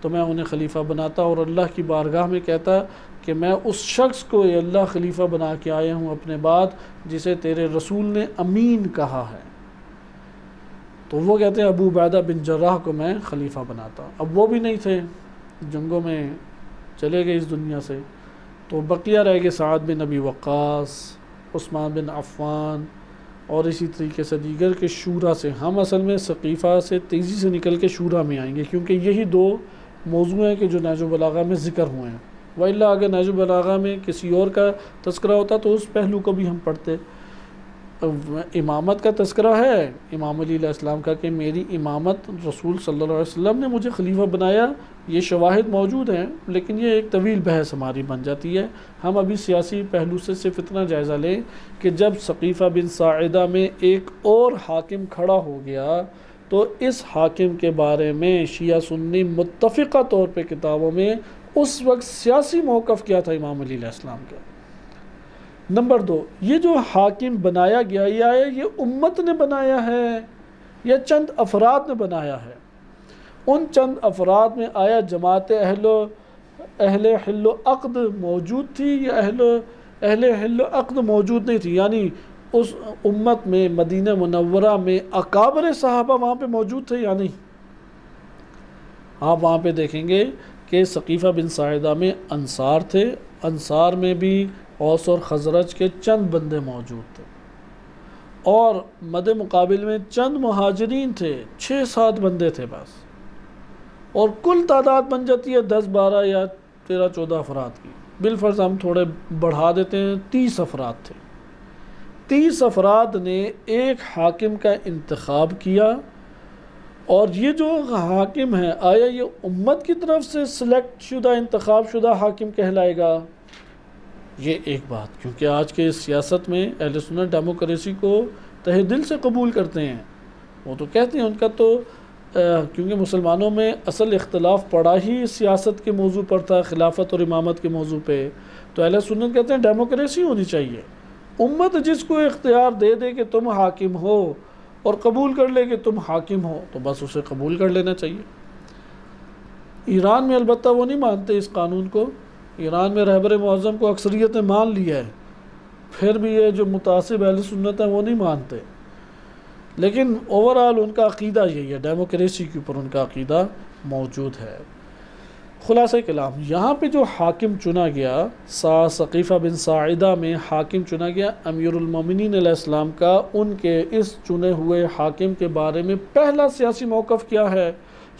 تو میں انہیں خلیفہ بناتا، اور اللہ کی بارگاہ میں کہتا کہ میں اس شخص کو اے اللہ خلیفہ بنا کے آیا ہوں اپنے بعد جسے تیرے رسول نے امین کہا ہے۔ تو وہ کہتے ہیں ابو عبیدہ بن جراح کو میں خلیفہ بناتا۔ اب وہ بھی نہیں تھے، جنگوں میں چلے گئے اس دنیا سے، تو بقیہ رہ گئے سعد بن ابی وقاص، عثمان بن عفان، اور اسی طریقے سے دیگر کے شورا سے۔ ہم اصل میں ثقیفہ سے تیزی سے نکل کے شورا میں آئیں گے، کیونکہ یہی 2 موضوع ہیں کہ جو نہج البلاغہ میں ذکر ہوئے ہیں۔ وَإِلَّا اگر نہج البلاغہ میں کسی اور کا تذکرہ ہوتا تو اس پہلو کو بھی ہم پڑھتے۔ امامت کا تذکرہ ہے امام علی علیہ السلام کا کہ میری امامت رسول صلی اللہ علیہ وسلم نے مجھے خلیفہ بنایا، یہ شواہد موجود ہیں، لیکن یہ ایک طویل بحث ہماری بن جاتی ہے۔ ہم ابھی سیاسی پہلو سے صرف اتنا جائزہ لیں کہ جب ثقیفہ بن ساعدہ میں ایک اور حاکم کھڑا ہو گیا تو اس حاکم کے بارے میں شیعہ سنی متفقہ طور پہ کتابوں میں اس وقت سیاسی موقف کیا تھا امام علی علیہ السلام کا۔ نمبر 2، یہ جو حاکم بنایا گیا یہ امت نے بنایا ہے یا چند افراد نے بنایا ہے؟ ان چند افراد میں آیا جماعت اہل حل و عقد موجود تھی یا اہل حل و عقد موجود نہیں تھی؟ یعنی اس امت میں مدینہ منورہ میں اکابر صحابہ وہاں پہ موجود تھے یا نہیں؟ آپ وہاں پہ دیکھیں گے کہ ثقیفہ بن ساعدہ میں انصار تھے، انصار میں بھی اوس اور خزرج کے چند بندے موجود تھے، اور مد مقابل میں چند مہاجرین تھے، 6-7 بندے تھے بس، اور کل تعداد بن جاتی ہے 10-12 یا 13-14 افراد کی۔ بالفرض ہم تھوڑے بڑھا دیتے ہیں، 30 افراد تھے۔ 30 افراد نے ایک حاکم کا انتخاب کیا، اور یہ جو حاکم ہے آیا یہ امت کی طرف سے سلیکٹ شدہ انتخاب شدہ حاکم کہلائے گا؟ یہ ایک بات، کیونکہ آج کے سیاست میں اہل سنت ڈیموکریسی کو تہ دل سے قبول کرتے ہیں۔ وہ تو کہتے ہیں ان کا تو کیونکہ مسلمانوں میں اصل اختلاف پڑا ہی سیاست کے موضوع پر تھا، خلافت اور امامت کے موضوع پہ، تو اہل سنت کہتے ہیں ڈیموکریسی ہونی چاہیے، امت جس کو اختیار دے دے کہ تم حاکم ہو اور قبول کر لے کہ تم حاکم ہو تو بس اسے قبول کر لینا چاہیے۔ ایران میں البتہ وہ نہیں مانتے اس قانون کو، ایران میں رہبر معظم کو اکثریت نے مان لیا ہے، پھر بھی یہ جو متعصب اہل سنت ہیں وہ نہیں مانتے، لیکن اوورآل ان کا عقیدہ یہی ہے، ڈیموکریسی کے اوپر ان کا عقیدہ موجود ہے۔ خلاصہ کلام، یہاں پہ جو حاکم چنا گیا ثقیفہ بن ساعدہ میں حاکم چنا گیا امیر المومنین علیہ السلام کا، ان کے اس چنے ہوئے حاکم کے بارے میں پہلا سیاسی موقف کیا ہے؟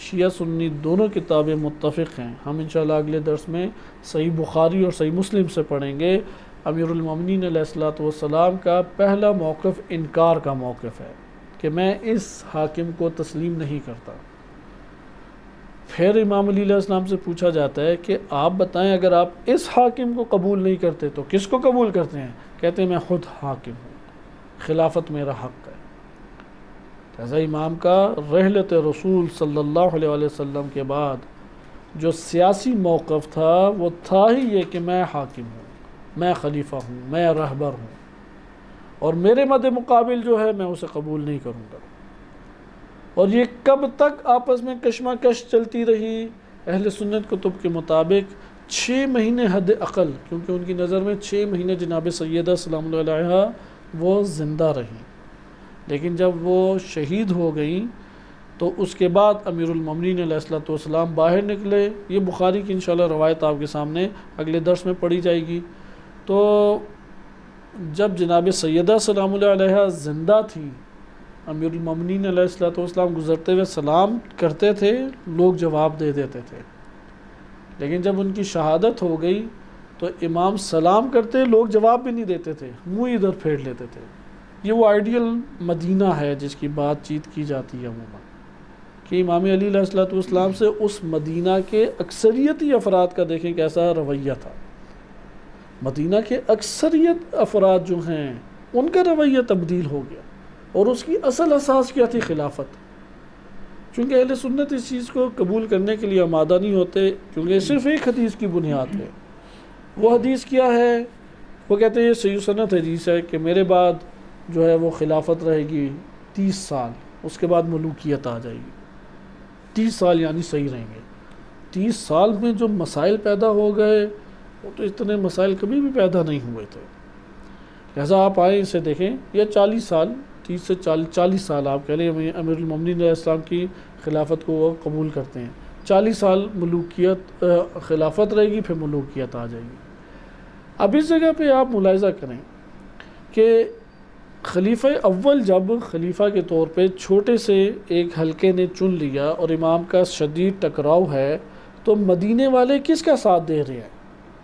شیعہ سنی دونوں کتابیں متفق ہیں، ہم انشاءاللہ اگلے درس میں صحیح بخاری اور صحیح مسلم سے پڑھیں گے۔ امیر المومنین علیہ السلام کا پہلا موقف انکار کا موقف ہے کہ میں اس حاکم کو تسلیم نہیں کرتا۔ پھر امام علی علیہ السلام سے پوچھا جاتا ہے کہ آپ بتائیں اگر آپ اس حاکم کو قبول نہیں کرتے تو کس کو قبول کرتے ہیں؟ کہتے ہیں میں خود حاکم ہوں، خلافت میرا حق ہے۔ لہذا امام کا رحلت رسول صلی اللہ علیہ وسلم کے بعد جو سیاسی موقف تھا وہ تھا ہی یہ کہ میں حاکم ہوں، میں خلیفہ ہوں، میں رہبر ہوں، اور میرے مد مقابل جو ہے میں اسے قبول نہیں کروں گا۔ اور یہ کب تک آپس میں کشمکش چلتی رہی؟ اہل سنت کتب کے مطابق 6 مہینے حد اقل، کیونکہ ان کی نظر میں 6 مہینے جناب سیدہ سلام اللہ علیہا وہ زندہ رہیں، لیکن جب وہ شہید ہو گئیں تو اس کے بعد امیر المومنین علیہ السلام باہر نکلے۔ یہ بخاری کی انشاءاللہ روایت آپ کے سامنے اگلے درس میں پڑھی جائے گی۔ تو جب جناب سیدہ سلام اللہ علیہا زندہ تھی، امیر المومنین علیہ السلام گزرتے ہوئے سلام کرتے تھے، لوگ جواب دے دیتے تھے، لیکن جب ان کی شہادت ہو گئی تو امام سلام کرتے، لوگ جواب بھی نہیں دیتے تھے، منہ ادھر پھیر لیتے تھے۔ یہ وہ آئیڈیل مدینہ ہے جس کی بات چیت کی جاتی ہے عموماً، کہ امام علی علیہ السلام سے اس مدینہ کے اکثریتی افراد کا دیکھیں کیسا رویہ تھا۔ مدینہ کے اکثریت افراد جو ہیں ان کا رویہ تبدیل ہو گیا، اور اس کی اصل اساس کیا تھی؟ خلافت۔ چونکہ اہل سنت اس چیز کو قبول کرنے کے لیے آمادہ نہیں ہوتے، کیونکہ صرف ایک حدیث کی بنیاد پہ۔ وہ حدیث کیا ہے؟ وہ کہتے ہیں یہ صحیح سنت حدیث ہے کہ میرے بعد جو ہے وہ خلافت رہے گی 30 سال، اس کے بعد ملوکیت آ جائے گی۔ 30 سال یعنی صحیح رہیں گے۔ 30 سال میں جو مسائل پیدا ہو گئے وہ تو اتنے مسائل کبھی بھی پیدا نہیں ہوئے تھے۔ لہذا آپ آئیں اسے دیکھیں، یہ 40 سال، 30 سے 40 سال آپ کہہ لیں امیر المومنین علیہ السلام کی خلافت کو وہ قبول کرتے ہیں۔ 40 سال ملوکیت خلافت رہے گی، پھر ملوکیت آ جائے گی۔ اب اس جگہ پہ آپ ملاحظہ کریں کہ خلیفہ اول جب خلیفہ کے طور پہ چھوٹے سے ایک حلقے نے چن لیا اور امام کا شدید ٹکراؤ ہے، تو مدینے والے کس کا ساتھ دے رہے ہیں؟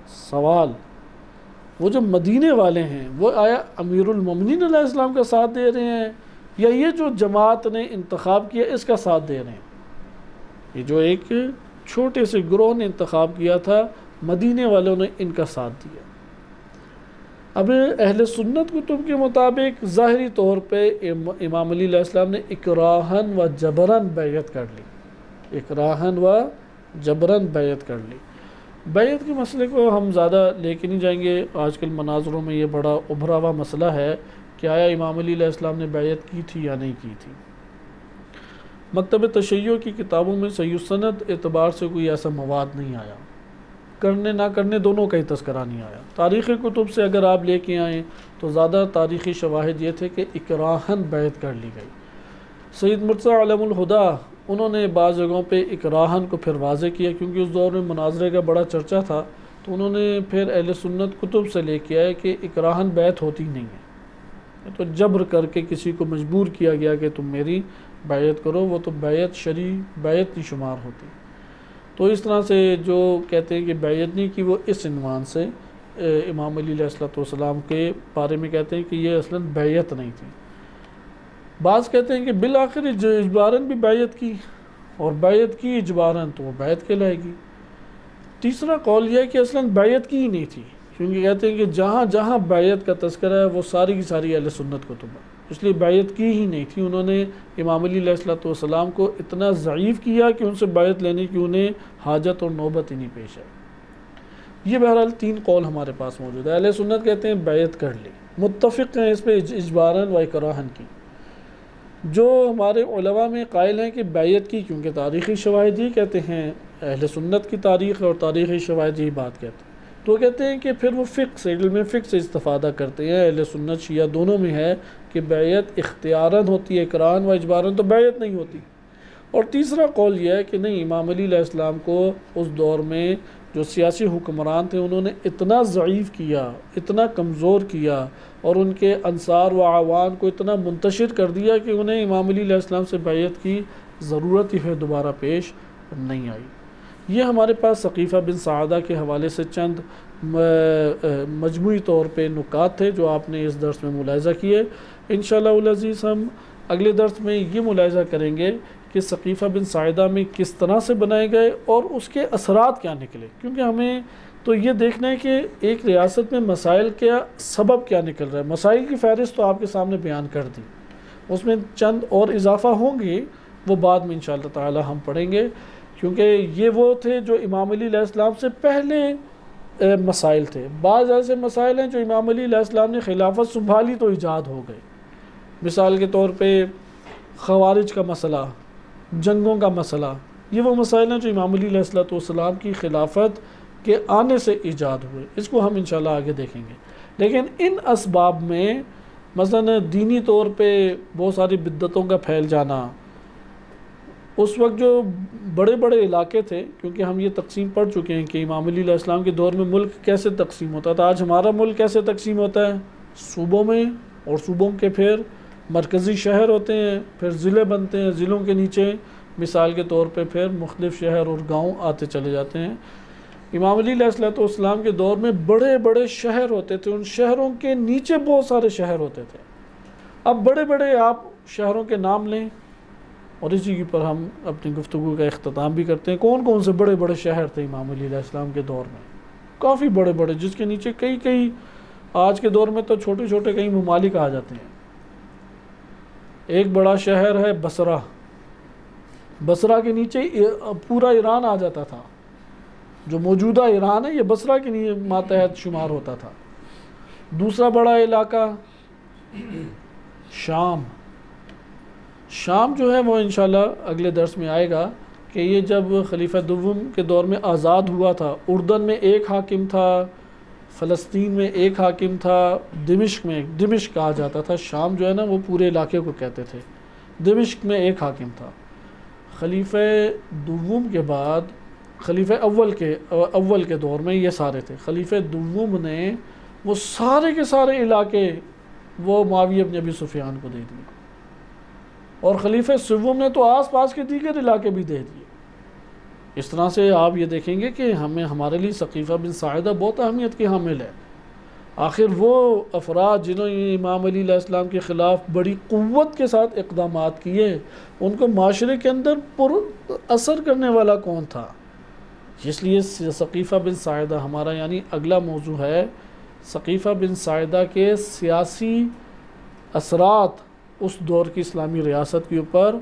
سوال وہ جو مدینے والے ہیں وہ آیا امیر المومنین علیہ السلام کا ساتھ دے رہے ہیں یا یہ جو جماعت نے انتخاب کیا اس کا ساتھ دے رہے ہیں؟ یہ جو ایک چھوٹے سے گروہ نے انتخاب کیا تھا مدینے والوں نے ان کا ساتھ دیا۔ اب اہل سنت کتب کے مطابق ظاہری طور پہ امام علی علیہ السلام نے اکراہن و جبرن بیعت کر لی، اکراہن و جبرن بیعت کر لی۔ بیعت کے مسئلے کو ہم زیادہ لے کے نہیں جائیں گے، آج کل مناظروں میں یہ بڑا ابھرا ہوا مسئلہ ہے کہ آیا امام علی علیہ السلام نے بیعت کی تھی یا نہیں کی تھی۔ مکتب تشیع کی کتابوں میں صحیح السند اعتبار سے کوئی ایسا مواد نہیں آیا، کرنے نہ کرنے دونوں کا ہی تذکرہ نہیں آیا۔ تاریخی کتب سے اگر آپ لے کے آئیں تو زیادہ تاریخی شواہد یہ تھے کہ اکراہن بیعت کر لی گئی۔ سید مرتضیٰ علم الہدا انہوں نے بعض جگہوں پہ اکراہن کو پھر واضح کیا، کیونکہ اس دور میں مناظرے کا بڑا چرچا تھا، تو انہوں نے پھر اہل سنت کتب سے لے کے آئے کہ اکراہن بیعت ہوتی نہیں ہے، تو جبر کر کے کسی کو مجبور کیا گیا کہ تم میری بیعت کرو، وہ تو بیعت شرعی بیعت نہیں شمار ہوتی۔ تو اس طرح سے جو کہتے ہیں کہ بیعت نہیں کی، وہ اس عنوان سے امام علی علیہ السلام کے بارے میں کہتے ہیں کہ یہ اصلاً بیعت نہیں تھی۔ بعض کہتے ہیں کہ بالآخر اجباراً بھی بیعت کی، اور بیعت کی اجباراً تو وہ بیعت کہلائے گی۔ تیسرا قول یہ ہے کہ اصلاً بیعت کی ہی نہیں تھی، کیونکہ کہتے ہیں کہ جہاں جہاں بیعت کا تذکرہ ہے وہ ساری کی ساری اہل سنت کتب ہے، اس لیے بیعت کی ہی نہیں تھی۔ انہوں نے امام علی علیہ السلام کو اتنا ضعیف کیا کہ ان سے بیعت لینے کی انہیں حاجت اور نوبت ہی نہیں پیش آئی۔ یہ بہرحال تین قول ہمارے پاس موجود ہے۔ اہل سنت کہتے ہیں بیعت کر لی، متفق ہیں اس پہ اجباراً و اکراہن کی۔ جو ہمارے علماء میں قائل ہیں کہ بیعت کی، کیونکہ تاریخی شواہد یہ کہتے ہیں، اہل سنت کی تاریخ اور تاریخی شواہد یہی بات کہتے ہیں، تو کہتے ہیں کہ پھر وہ فقہ سے، علم فقہ سے استفادہ کرتے ہیں۔ اہل سنت شیعہ دونوں میں ہے کہ بیعت اختیاراً ہوتی ہے، اکراہن و اجباراً تو بیعت نہیں ہوتی۔ اور تیسرا قول یہ ہے کہ نہیں، امام علی علیہ السلام کو اس دور میں جو سیاسی حکمران تھے انہوں نے اتنا ضعیف کیا، اتنا کمزور کیا، اور ان کے انصار و اعوان کو اتنا منتشر کر دیا کہ انہیں امام علی علیہ السلام سے بیعت کی ضرورت ہی پھر دوبارہ پیش نہیں آئی۔ یہ ہمارے پاس ثقیفہ بن سعادہ کے حوالے سے چند مجموعی طور پہ نکات تھے جو آپ نے اس درس میں ملاحظہ کیے۔ انشاءاللہ العزیز ہم اگلے درس میں یہ ملاحظہ کریں گے کہ ثقیفہ بن سعادہ میں کس طرح سے بنائے گئے اور اس کے اثرات کیا نکلے، کیونکہ ہمیں تو یہ دیکھنا ہے کہ ایک ریاست میں مسائل کیا سبب کیا نکل رہا ہے۔ مسائل کی فہرست تو آپ کے سامنے بیان کر دی، اس میں چند اور اضافہ ہوں گے، وہ بعد میں انشاءاللہ تعالی ہم پڑھیں گے، کیونکہ یہ وہ تھے جو امام علی علیہ السلام سے پہلے مسائل تھے۔ بعض ایسے مسائل ہیں جو امام علی علیہ السلام نے خلافت سنبھالی تو ایجاد ہو گئے، مثال کے طور پہ خوارج کا مسئلہ، جنگوں کا مسئلہ، یہ وہ مسائل ہیں جو امام علی علیہ السلام کی خلافت کے آنے سے ایجاد ہوئے، اس کو ہم انشاءاللہ آگے دیکھیں گے۔ لیکن ان اسباب میں مثلا دینی طور پہ بہت ساری بدعتوں کا پھیل جانا، اس وقت جو بڑے بڑے علاقے تھے، کیونکہ ہم یہ تقسیم پڑھ چکے ہیں کہ امام علی علیہ السلام کے دور میں ملک کیسے تقسیم ہوتا تھا۔ آج ہمارا ملک کیسے تقسیم ہوتا ہے؟ صوبوں میں، اور صوبوں کے پھر مرکزی شہر ہوتے ہیں، پھر ضلع بنتے ہیں، ضلعوں کے نیچے مثال کے طور پہ پھر مختلف شہر اور گاؤں آتے چلے جاتے ہیں۔ امام علی علیہ السلام کے دور میں بڑے بڑے شہر ہوتے تھے، ان شہروں کے نیچے بہت سارے شہر ہوتے تھے۔ اب بڑے بڑے آپ شہروں کے نام لیں، اور اسی کے پر ہم اپنی گفتگو کا اختتام بھی کرتے ہیں۔ کون کون سے بڑے بڑے شہر تھے امام علی علیہ السلام کے دور میں؟ کافی بڑے بڑے، جس کے نیچے کئی آج کے دور میں تو چھوٹے چھوٹے کئی ممالک آ جاتے ہیں۔ ایک بڑا شہر ہے بصرہ، بصرہ کے نیچے پورا ایران آ جاتا تھا، جو موجودہ ایران ہے یہ بصرہ کے ماتحت شمار ہوتا تھا۔ دوسرا بڑا علاقہ شام جو ہے وہ انشاءاللہ اگلے درس میں آئے گا کہ یہ جب خلیفہ دوم کے دور میں آزاد ہوا تھا، اردن میں ایک حاکم تھا، فلسطین میں ایک حاکم تھا، دمشق میں، دمشق کہا جاتا تھا، شام جو ہے نا وہ پورے علاقے کو کہتے تھے، دمشق میں ایک حاکم تھا۔ خلیفہ دوم کے بعد خلیفہ اول کے دور میں یہ سارے تھے۔ خلیفہ دوم نے وہ سارے کے سارے علاقے وہ معاویہ بن ابی سفیان کو دے دیے، اور خلیفہ سوم نے تو آس پاس کے دیگر علاقے بھی دے دیے۔ اس طرح سے آپ یہ دیکھیں گے کہ ہمارے لیے ثقیفہ بن ساعدہ بہت اہمیت کی حامل ہے۔ آخر وہ افراد جنہوں نے امام علی علیہ السلام کے خلاف بڑی قوت کے ساتھ اقدامات کیے، ان کو معاشرے کے اندر پر اثر کرنے والا کون تھا؟ اس لیے ثقیفہ بن ساعدہ ہمارا یعنی اگلا موضوع ہے ثقیفہ بن ساعدہ کے سیاسی اثرات، اس دور کی اسلامی ریاست کے اوپر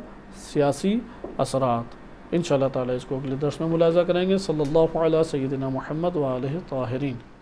سیاسی اثرات۔ انشاءاللہ تعالی اس کو اگلے درس میں ملاحظہ کریں گے۔ صلی اللہ علیہ سیدنا محمد و آلہ طاہرین۔